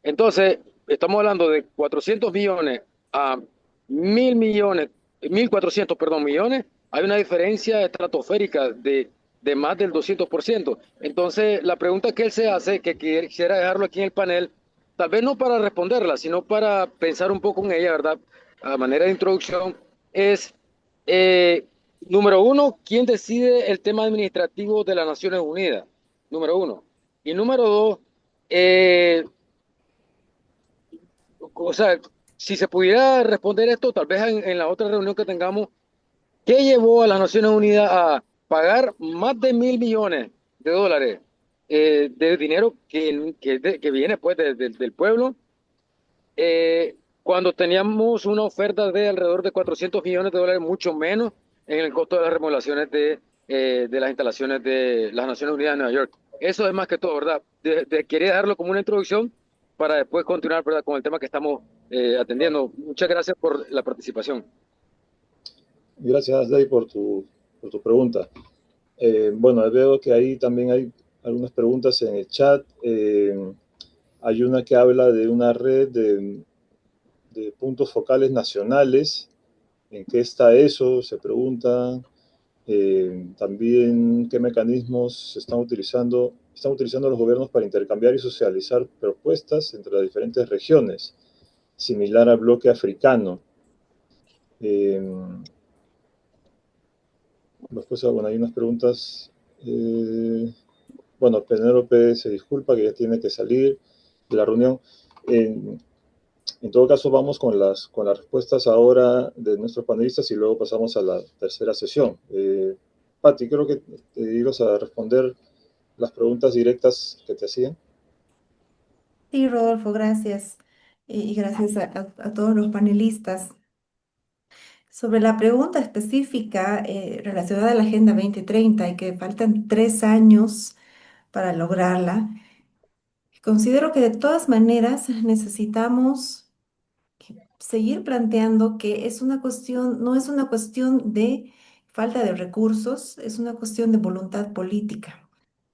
Entonces, estamos hablando de 400 millones a 1.000 millones, 1.400, perdón, millones. Hay una diferencia estratosférica de más del 200%. Entonces, la pregunta que él se hace, que quisiera dejarlo aquí en el panel, tal vez no para responderla, sino para pensar un poco en ella, ¿verdad? A manera de introducción, es, número uno, ¿quién decide el tema administrativo de las Naciones Unidas? Número uno. Y número dos, o sea, si se pudiera responder esto, tal vez en la otra reunión que tengamos, ¿qué llevó a las Naciones Unidas a pagar más de 1.000 millones de dólares de dinero que viene pues del pueblo? Cuando teníamos una oferta de alrededor de 400 millones de dólares, mucho menos en el costo de las remodelaciones de las instalaciones de las Naciones Unidas de Nueva York. Eso es más que todo, ¿verdad? Quería dejarlo como una introducción para después continuar, ¿verdad?, con el tema que estamos atendiendo. Muchas gracias por la participación. Gracias, Dave, por tu pregunta. Bueno, veo que ahí también hay algunas preguntas en el chat. Hay una que habla de una red de puntos focales nacionales. ¿En qué está eso? Se pregunta. También qué mecanismos están utilizando los gobiernos para intercambiar y socializar propuestas entre las diferentes regiones, similar al bloque africano. Después, bueno, hay unas preguntas. Bueno, Penélope se disculpa que ya tiene que salir de la reunión. En todo caso, vamos con las respuestas ahora de nuestros panelistas y luego pasamos a la tercera sesión. Patti, creo que te ibas a responder las preguntas directas que te hacían. Sí, Rodolfo, gracias. Y gracias a todos los panelistas. Sobre la pregunta específica relacionada a la Agenda 2030 y que faltan 3 años para lograrla, considero que de todas maneras necesitamos seguir planteando que es una cuestión, no es una cuestión de falta de recursos, es una cuestión de voluntad política.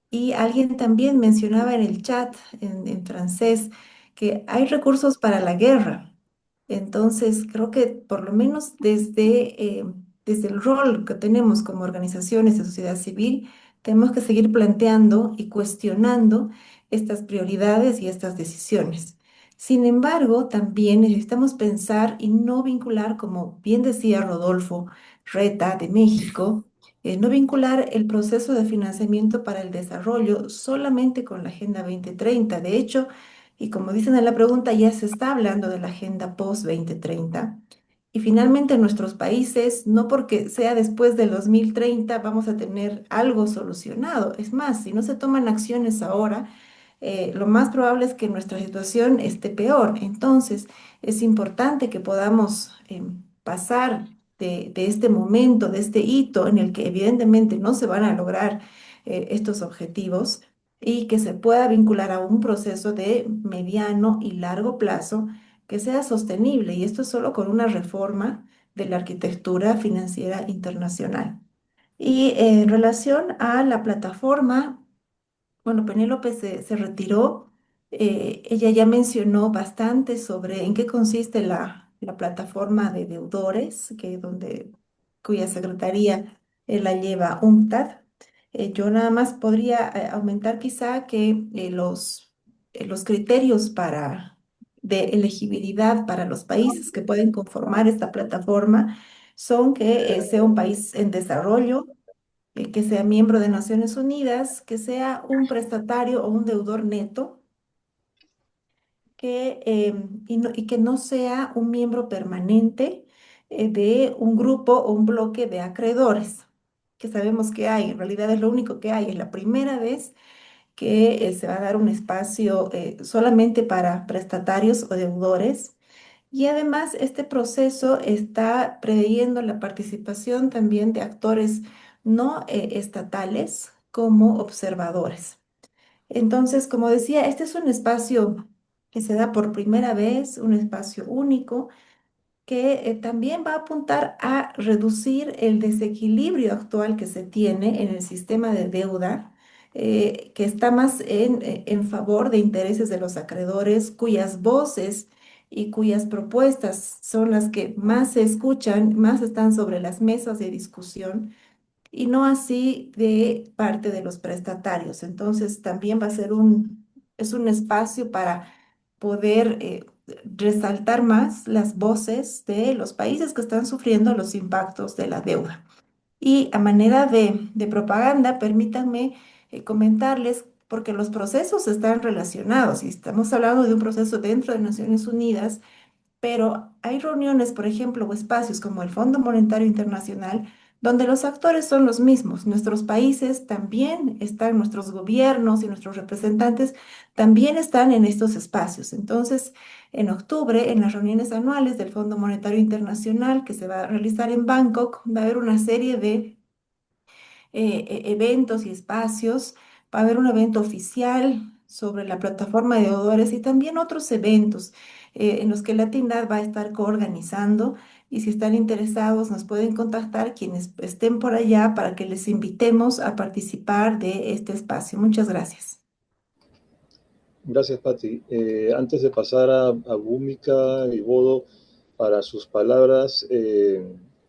Y alguien también mencionaba en el chat en francés que hay recursos para la guerra. Entonces, creo que por lo menos desde el rol que tenemos como organizaciones de sociedad civil, tenemos que seguir planteando y cuestionando estas prioridades y estas decisiones. Sin embargo, también necesitamos pensar y no vincular, como bien decía Rodolfo Reta de México, no vincular el proceso de financiamiento para el desarrollo solamente con la Agenda 2030. De hecho, y como dicen en la pregunta, ya se está hablando de la Agenda post-2030. Y finalmente en nuestros países, no porque sea después del 2030 vamos a tener algo solucionado. Es más, si no se toman acciones ahora, lo más probable es que nuestra situación esté peor. Entonces, es importante que podamos pasar de este momento, de este hito en el que evidentemente no se van a lograr estos objetivos y que se pueda vincular a un proceso de mediano y largo plazo que sea sostenible. Y esto es solo con una reforma de la arquitectura financiera internacional. Y en relación a la plataforma, bueno, Penélope se retiró. Ella ya mencionó bastante sobre en qué consiste la plataforma de deudores, cuya secretaría la lleva UNCTAD. Yo nada más podría aumentar quizá que los criterios de elegibilidad para los países que pueden conformar esta plataforma son que sea un país en desarrollo, que sea miembro de Naciones Unidas, que sea un prestatario o un deudor neto, y que no sea un miembro permanente de un grupo o un bloque de acreedores, que sabemos que hay, en realidad es lo único que hay, es la primera vez que se va a dar un espacio solamente para prestatarios o deudores. Y además, este proceso está preveyendo la participación también de actores no estatales como observadores. Entonces, como decía, este es un espacio que se da por primera vez, un espacio único que también va a apuntar a reducir el desequilibrio actual que se tiene en el sistema de deuda, que está más en favor de intereses de los acreedores, cuyas voces y cuyas propuestas son las que más se escuchan, más están sobre las mesas de discusión y no así de parte de los prestatarios. Entonces, también va a ser es un espacio para poder resaltar más las voces de los países que están sufriendo los impactos de la deuda. Y a manera de propaganda, permítanme comentarles, porque los procesos están relacionados y estamos hablando de un proceso dentro de Naciones Unidas, pero hay reuniones, por ejemplo, o espacios como el Fondo Monetario Internacional, donde los actores son los mismos. Nuestros países también están, nuestros gobiernos y nuestros representantes también están en estos espacios. Entonces, en octubre, en las reuniones anuales del Fondo Monetario Internacional que se va a realizar en Bangkok, va a haber una serie de eventos y espacios. Va a haber un evento oficial sobre la plataforma de deudores y también otros eventos en los que Latindad va a estar coorganizando. Y si están interesados, nos pueden contactar quienes estén por allá para que les invitemos a participar de este espacio. Muchas gracias. Gracias, Patti. Antes de pasar a Bhumika y Bodo para sus palabras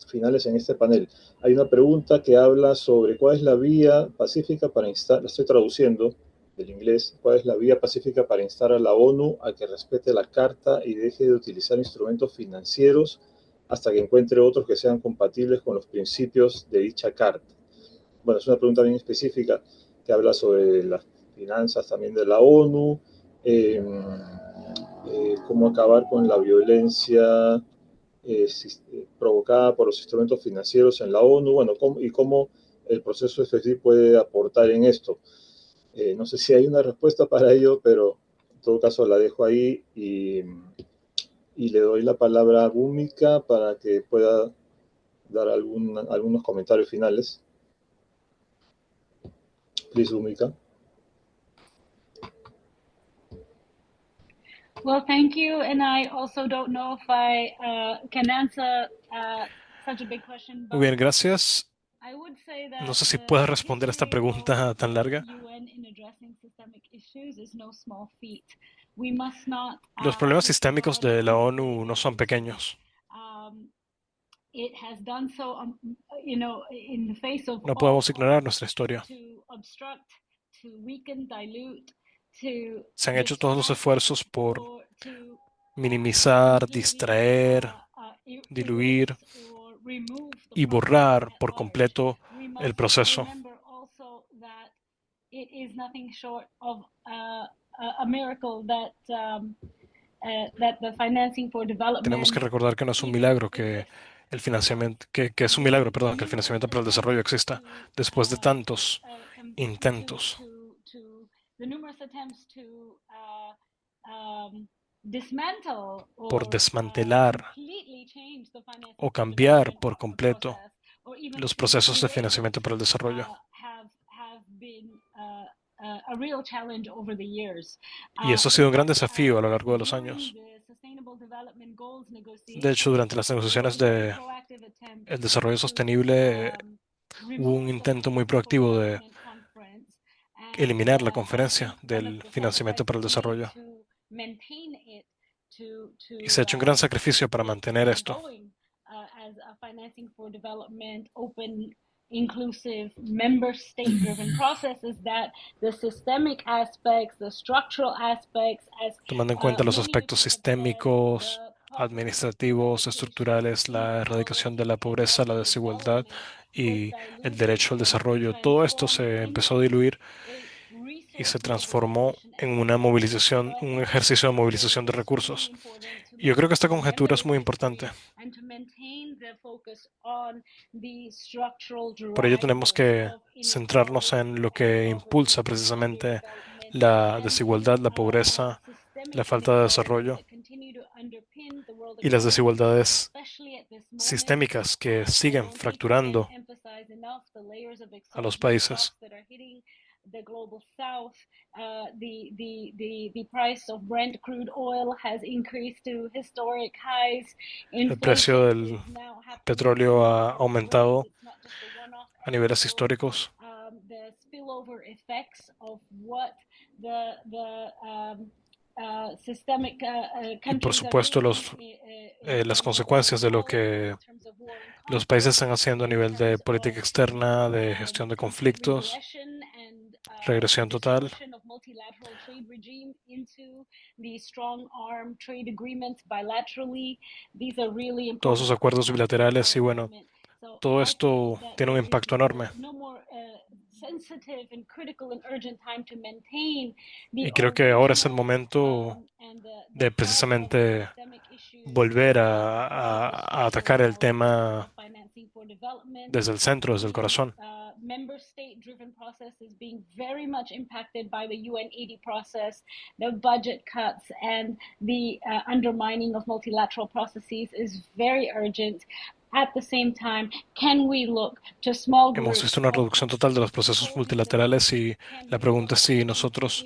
finales en este panel, hay una pregunta que habla sobre cuál es la vía pacífica para instar, la estoy traduciendo del inglés, cuál es la vía pacífica para instar a la ONU a que respete la Carta y deje de utilizar instrumentos financieros hasta que encuentre otros que sean compatibles con los principios de dicha Carta. Bueno, es una pregunta bien específica que habla sobre las finanzas también de la ONU, cómo acabar con la violencia provocada por los instrumentos financieros en la ONU, bueno, cómo el proceso FSD puede aportar en esto. No sé si hay una respuesta para ello, pero en todo caso la dejo ahí y le doy la palabra a Bhumika para que pueda dar algunos comentarios finales. Please, Bhumika. Well, thank you. And I also don't know if I can answer such a big question. Muy bien, gracias. I would say that No sé si puedes responder esta pregunta tan larga. Los problemas sistémicos de la ONU no son pequeños. No podemos ignorar nuestra historia. Se han hecho todos los esfuerzos por minimizar, distraer, diluir y borrar por completo el proceso. Tenemos que recordar que no es un milagro que el financiamiento, que es un milagro, perdón, que el financiamiento para el desarrollo exista después de tantos intentos por desmantelar o cambiar por completo los procesos de financiamiento para el desarrollo. Y eso ha sido un gran desafío a lo largo de los años. De hecho, durante las negociaciones de el desarrollo sostenible hubo un intento muy proactivo de eliminar la conferencia del financiamiento para el desarrollo. Y se ha hecho un gran sacrificio para mantener esto. Inclusive member state driven processes that the systemic aspects, the structural aspects, tomando en cuenta los aspectos sistémicos, administrativos, estructurales, la erradicación de la pobreza, la desigualdad y el derecho al desarrollo. Todo esto se empezó a diluir y se transformó en una movilización, un ejercicio de movilización de recursos. Y yo creo que esta conjetura es muy importante. Por ello tenemos que centrarnos en lo que impulsa precisamente la desigualdad, la pobreza, la falta de desarrollo y las desigualdades sistémicas que siguen fracturando a los países. The global south, the price of Brent crude oil has increased to historic highs. El precio del petróleo ha aumentado a niveles históricos. The spillover effects of what systemic y por supuesto las consecuencias de lo que los países están haciendo a nivel de política externa, de gestión de conflictos, regresión total. Todos esos acuerdos bilaterales y bueno, todo esto tiene un impacto enorme. Y creo que ahora es el momento de precisamente volver a atacar el tema desde el centro, desde el corazón. Member state-driven process is being very much impacted by the UN 80 process, the budget cuts, and the undermining of multilateral processes is very urgent. At the same time, can we look to small groups? Hemos visto una reducción total de los procesos multilaterales y la pregunta es si nosotros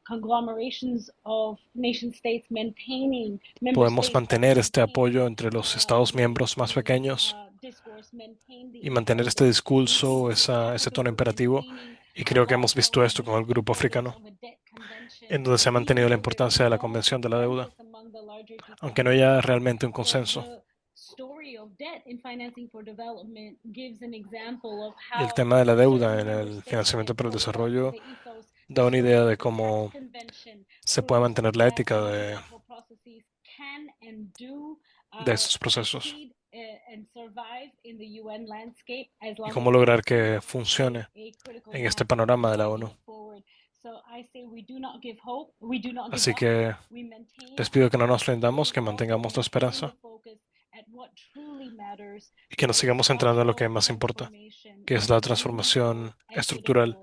conglomerations of nation states maintaining podemos mantener este apoyo entre los Estados miembros más pequeños y mantener este discurso, ese tono imperativo. Y creo que hemos visto esto con el grupo africano, en donde se ha mantenido la importancia de la Convención de la Deuda, aunque no haya realmente un consenso. Y el tema de la deuda en el financiamiento para el desarrollo da una idea de cómo se puede mantener la ética de estos procesos y cómo lograr que funcione en este panorama de la ONU. Así que les pido que no nos rindamos, que mantengamos la esperanza y que nos sigamos centrando en lo que más importa, que es la transformación estructural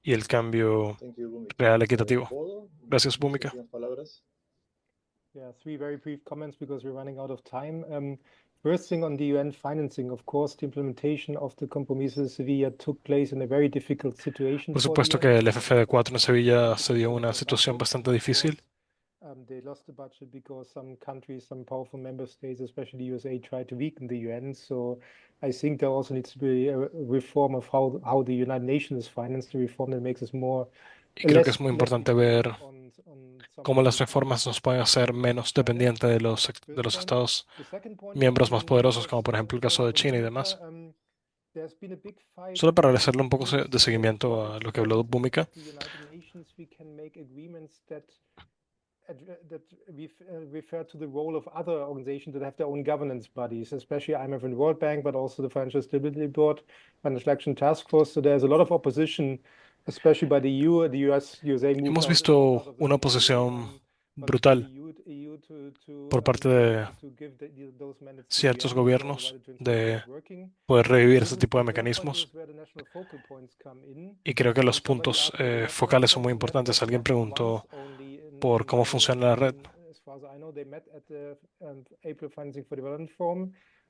y el cambio real equitativo. Gracias, Bhumika. Yeah, 3 very brief comments because we're running out of time. First thing on the UN financing, of course, the implementation of the compromises de Sevilla took place in a very difficult situation. Por supuesto que el FFD4 en Sevilla se dio una situación bastante difícil. They lost the budget because some countries, some powerful member states, especially the USA, tried to weaken the UN. So I think there also needs to be a reform of how the United Nations is financed, a reform that makes us more. Y creo que es muy importante ver cómo las reformas nos pueden hacer menos dependientes de los estados miembros más poderosos, como por ejemplo el caso de China y demás. Solo para hacerle un poco de seguimiento a lo que habló Bhumika. That refer to the role of other organizations that have their own governance bodies, especially IMF and World Bank, but also the Financial Stability Board, Financial Action Task Force. So there's a lot of opposition, especially by the EU, the USA. Hemos visto una oposición brutal por parte de ciertos gobiernos de poder revivir ese tipo de mecanismos. Y creo que los puntos focales son muy importantes. Alguien preguntó por cómo funciona la red.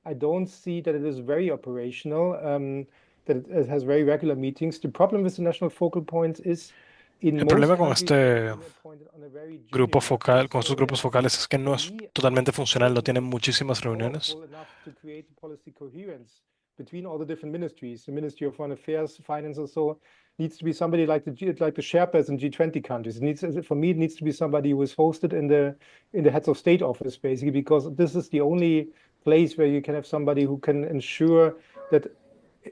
I don't see that it is very operational, that it has very regular meetings. The problem with the national focal points is el problema con este grupo focal, con estos grupos focales, es que no es totalmente funcional, no tienen muchísimas reuniones. Between all the different ministries, the Ministry of Foreign Affairs, Finance, and so needs to be somebody like the Sherpas in G20 countries. For me, it needs to be somebody who is hosted in the heads of state office, basically, because this is the only place where you can have somebody who can ensure that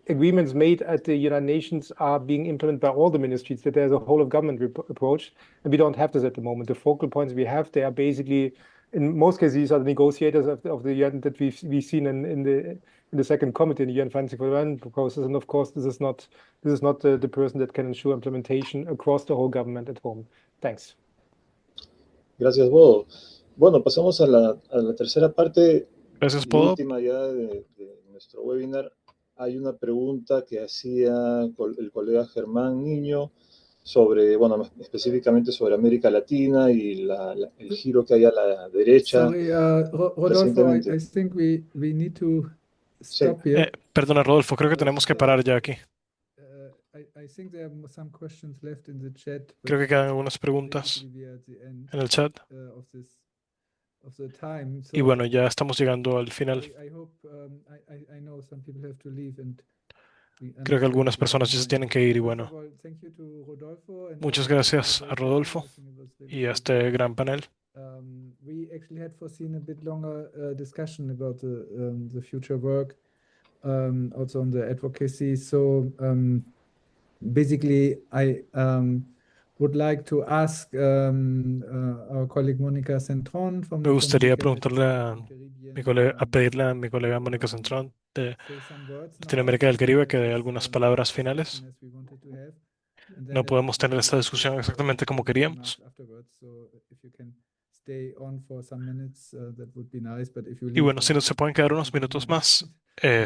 agreements made at the United Nations are being implemented by all the ministries, that there's a whole of government approach, and we don't have this at the moment. The focal points we have, they are basically, in most cases, these are the negotiators of the UN that we've seen in the second committee in the UN Financing for Development process, and of course, this is not the person that can ensure implementation across the whole government at home. Thanks. Gracias, Bodo. Bueno, pasamos a la tercera parte. Gracias, Y Bodo. última ya de nuestro webinar. Hay una pregunta que hacía el colega Germán Niño sobre, bueno, específicamente sobre América Latina y el giro que hay a la derecha. Sorry, Rodolfo, recientemente. I think we need to stop here. Perdona, Rodolfo, creo que tenemos que parar ya aquí. I think there are some questions left in the chat. Creo que quedan algunas preguntas en el chat. Of the time. Y bueno, ya estamos llegando al final. I hope, I know some people have to leave and Creo que algunas personas ya se tienen que ir y bueno. Muchas gracias a Rodolfo y a este gran panel. We actually had foreseen a bit longer discussion about the future work, also on the advocacy. So basically, I would like to ask our colleague Mónica Centrón from Me gustaría preguntarle pedirle a mi colega Mónica Centrón de Latinoamérica del Caribe que dé algunas palabras finales. No podemos tener esta discusión exactamente como queríamos. Y bueno, si no se pueden quedar unos minutos más,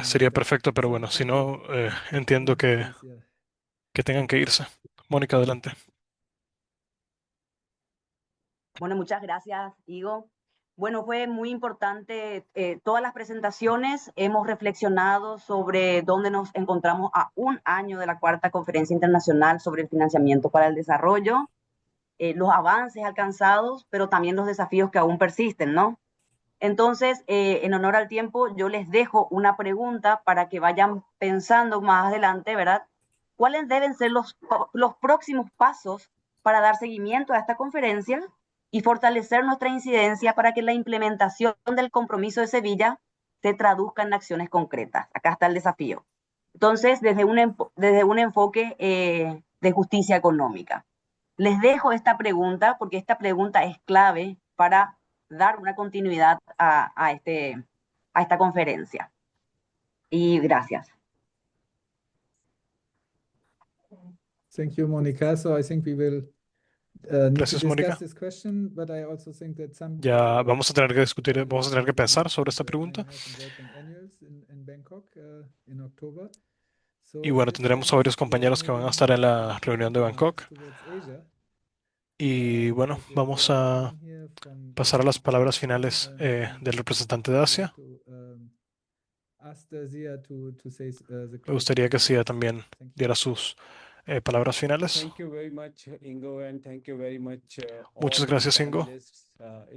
sería perfecto, pero bueno, si no, entiendo que tengan que irse. Mónica, adelante. Bueno, muchas gracias, Igo. Bueno, fue muy importante todas las presentaciones. Hemos reflexionado sobre dónde nos encontramos a un año de la cuarta Conferencia Internacional sobre el Financiamiento para el Desarrollo, los avances alcanzados, pero también los desafíos que aún persisten, ¿no? Entonces, en honor al tiempo, yo les dejo una pregunta para que vayan pensando más adelante, ¿verdad? ¿Cuáles deben ser los próximos pasos para dar seguimiento a esta conferencia y fortalecer nuestra incidencia para que la implementación del compromiso de Sevilla se traduzca en acciones concretas? Acá está el desafío. Entonces, desde un enfoque de justicia económica. Les dejo esta pregunta porque esta pregunta es clave para dar una continuidad a esta conferencia. Y gracias. Thank you, Mónica. So I think we will need Gracias, to Mónica. discuss this question, but I also think that some Ya vamos a tener que discutir, vamos a tener que pensar sobre esta pregunta. in Bangkok in October. Y bueno, tendremos a varios compañeros que van a estar en la reunión de Bangkok. Y bueno, vamos a pasar a las palabras finales del representante de Asia. Me gustaría que Sia también diera sus palabras finales. Muchas gracias, Ingo,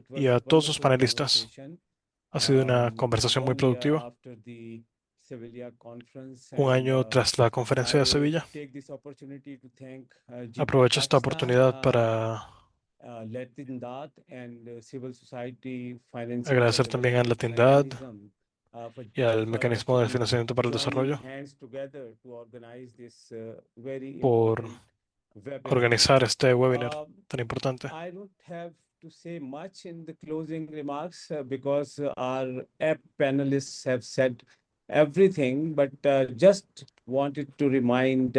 y a todos los panelistas. Ha sido una conversación muy productiva. Un año tras la conferencia de Sevilla. Aprovecho esta oportunidad para agradecer también a Latindad y al Mecanismo de Financiamiento para el Desarrollo por organizar este webinar tan importante. To say much in the closing remarks because our panelists have said everything, but just wanted to remind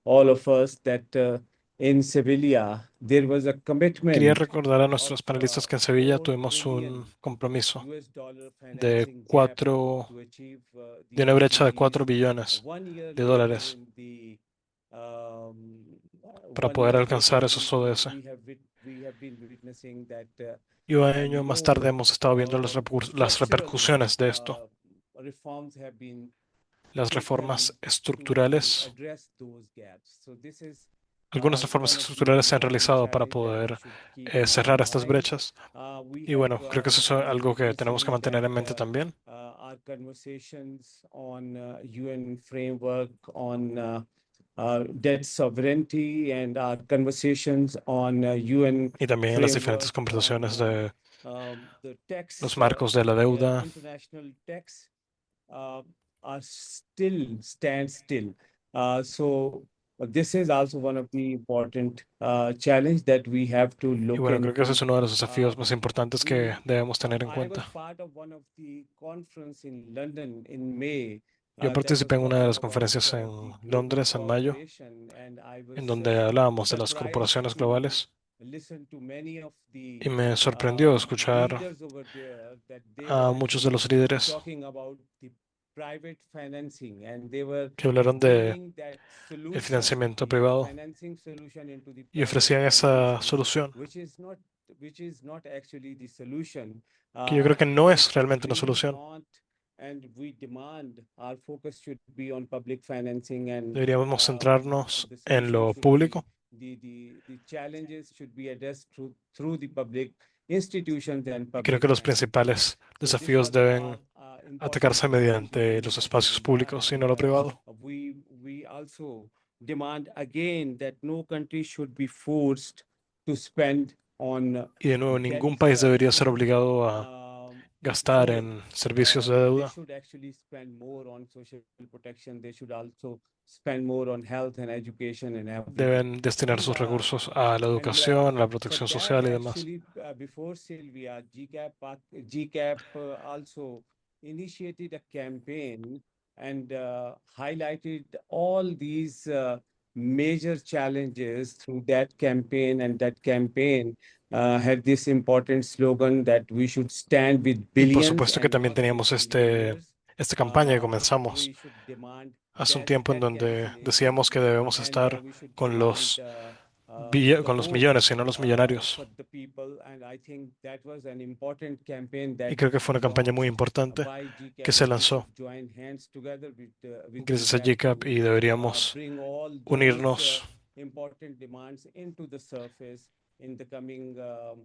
all of us that in Sevilla there was a commitment. Quería recordar a nuestros panelistas que en Sevilla tuvimos un compromiso de una brecha de $4 billones para poder alcanzar esos ODS. Y un año más tarde hemos estado viendo las repercusiones de esto. Las reformas estructurales. Algunas reformas estructurales se han realizado para poder cerrar estas brechas. Y bueno, creo que eso es algo que tenemos que mantener en mente también. Debt sovereignty and our conversations on UN y también en las diferentes conversaciones de los marcos de la deuda are still stand still. So this is also one of the important challenge that we have to Y look bueno, creo que ese es into. uno de los desafíos más importantes que debemos tener en I was cuenta. part of one of the conference in London in May. Yo That participé was en una de talking las about conferencias the en global Londres en mayo, cooperation, and I en was donde hablábamos de las surprised corporaciones to globales, listen to many of the y me sorprendió escuchar leaders over there that they a were muchos de los actually líderes talking about the private financing, and they were que hablaron de bringing that el solution, financiamiento the privado financing solution into the y private ofrecían esa financing, solución, which is not actually the solution. que yo creo que no We es realmente una really solución. want and we demand our focus should be on public financing, and Deberíamos centrarnos the en solution lo should be público the challenges should be addressed through the public institutions and y creo public que los financing. principales So this desafíos was deben important atacarse message mediante los espacios públicos y no lo privado. we also demand again that no country should be forced to spend on Y de nuevo, debt ningún país debería ser servicing. obligado a gastar So en servicios de they deuda. should actually spend more on social protection. They should also spend more on health and education and everything. Deben destinar sus recursos a la educación, a la protección For social that, y demás. actually, before Sylvia, GCAP also initiated a campaign and highlighted all these major challenges through that campaign. And that campaign had this important slogan that we should stand with Y por billions supuesto que and también not with teníamos billionaires. esta campaña que comenzamos We should demand hace un debt tiempo en donde cancellation, decíamos que debemos and estar we should con demand los, the con los hope millones y no los millonarios. for the people. And I think that was an important campaign that Y creo que fue una campaña muy importante by que GCAP, se and we lanzó should join hands together with gracias a GCAP GCAP y deberíamos bring all those unirnos important demands into the surface in the coming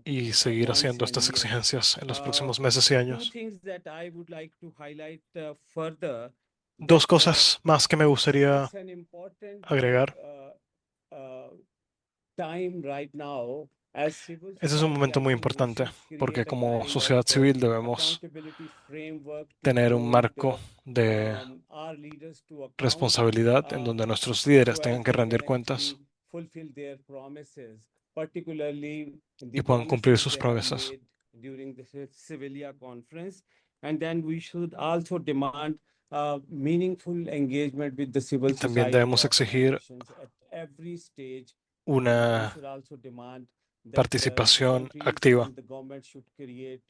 y seguir months haciendo and estas years. exigencias en los próximos meses y Two años. things that I would like to highlight further. Dos cosas más que me gustaría It's an important agregar. time right now as civil Ese es un society momento muy importante porque como sociedad civil debemos accountability framework to tener un hold marco de our leaders to account, responsabilidad en donde nuestros líderes so tengan as que they can rendir cuentas actually fulfill their promises, particularly the y puedan cumplir promises sus they have promesas. made during the Sevilla conference. And then we should also demand meaningful engagement with the civil Y también society debemos exigir organizations at every stage. una We should also demand that participación countries activa. and the government should create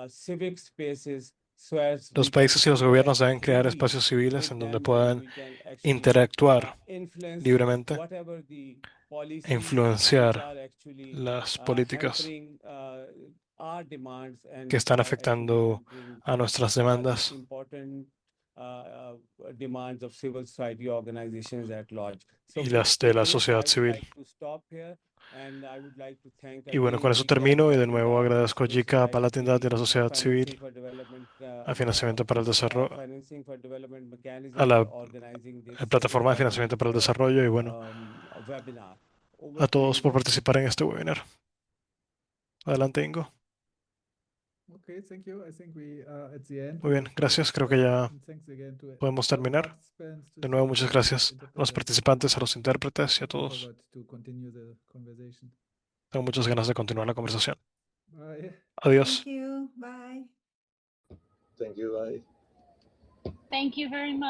civic spaces so as Los we can países y los gobiernos deben interact crear freely espacios civiles with en donde them, and puedan we can actually interactuar influence libremente whatever the policies e influenciar which are actually las políticas hampering our demands and que están are actually afectando hampering a nuestras these demandas important demands of civil society organizations at large. So y with las de la this, I sociedad would civil. like to stop here, and I would like to thank Y bueno, again con eso GCAP, termino y de Latin nuevo Dot, agradezco a Civil GCAP, a Society, Latin Dot y a la sociedad Financing civil, for Development, a Financiamiento para el Desarrollo, Financing for Development Mechanism a la for organizing this Plataforma de Financiamiento para el Desarrollo y bueno, webinar. a todos por participar en este webinar. Adelante, Ingo. Okay, thank you. I think we are at the end. Muy bien, gracias. Creo que ya Thanks again to podemos all the terminar. participants, to De nuevo, the muchas gracias a los interpreters. participantes, a los intérpretes y a Looking todos. forward to continue the conversation. Tengo muchas ganas de continuar la conversación. Bye. Adiós. Thank you. Bye. Thank you, bye. Thank you very much.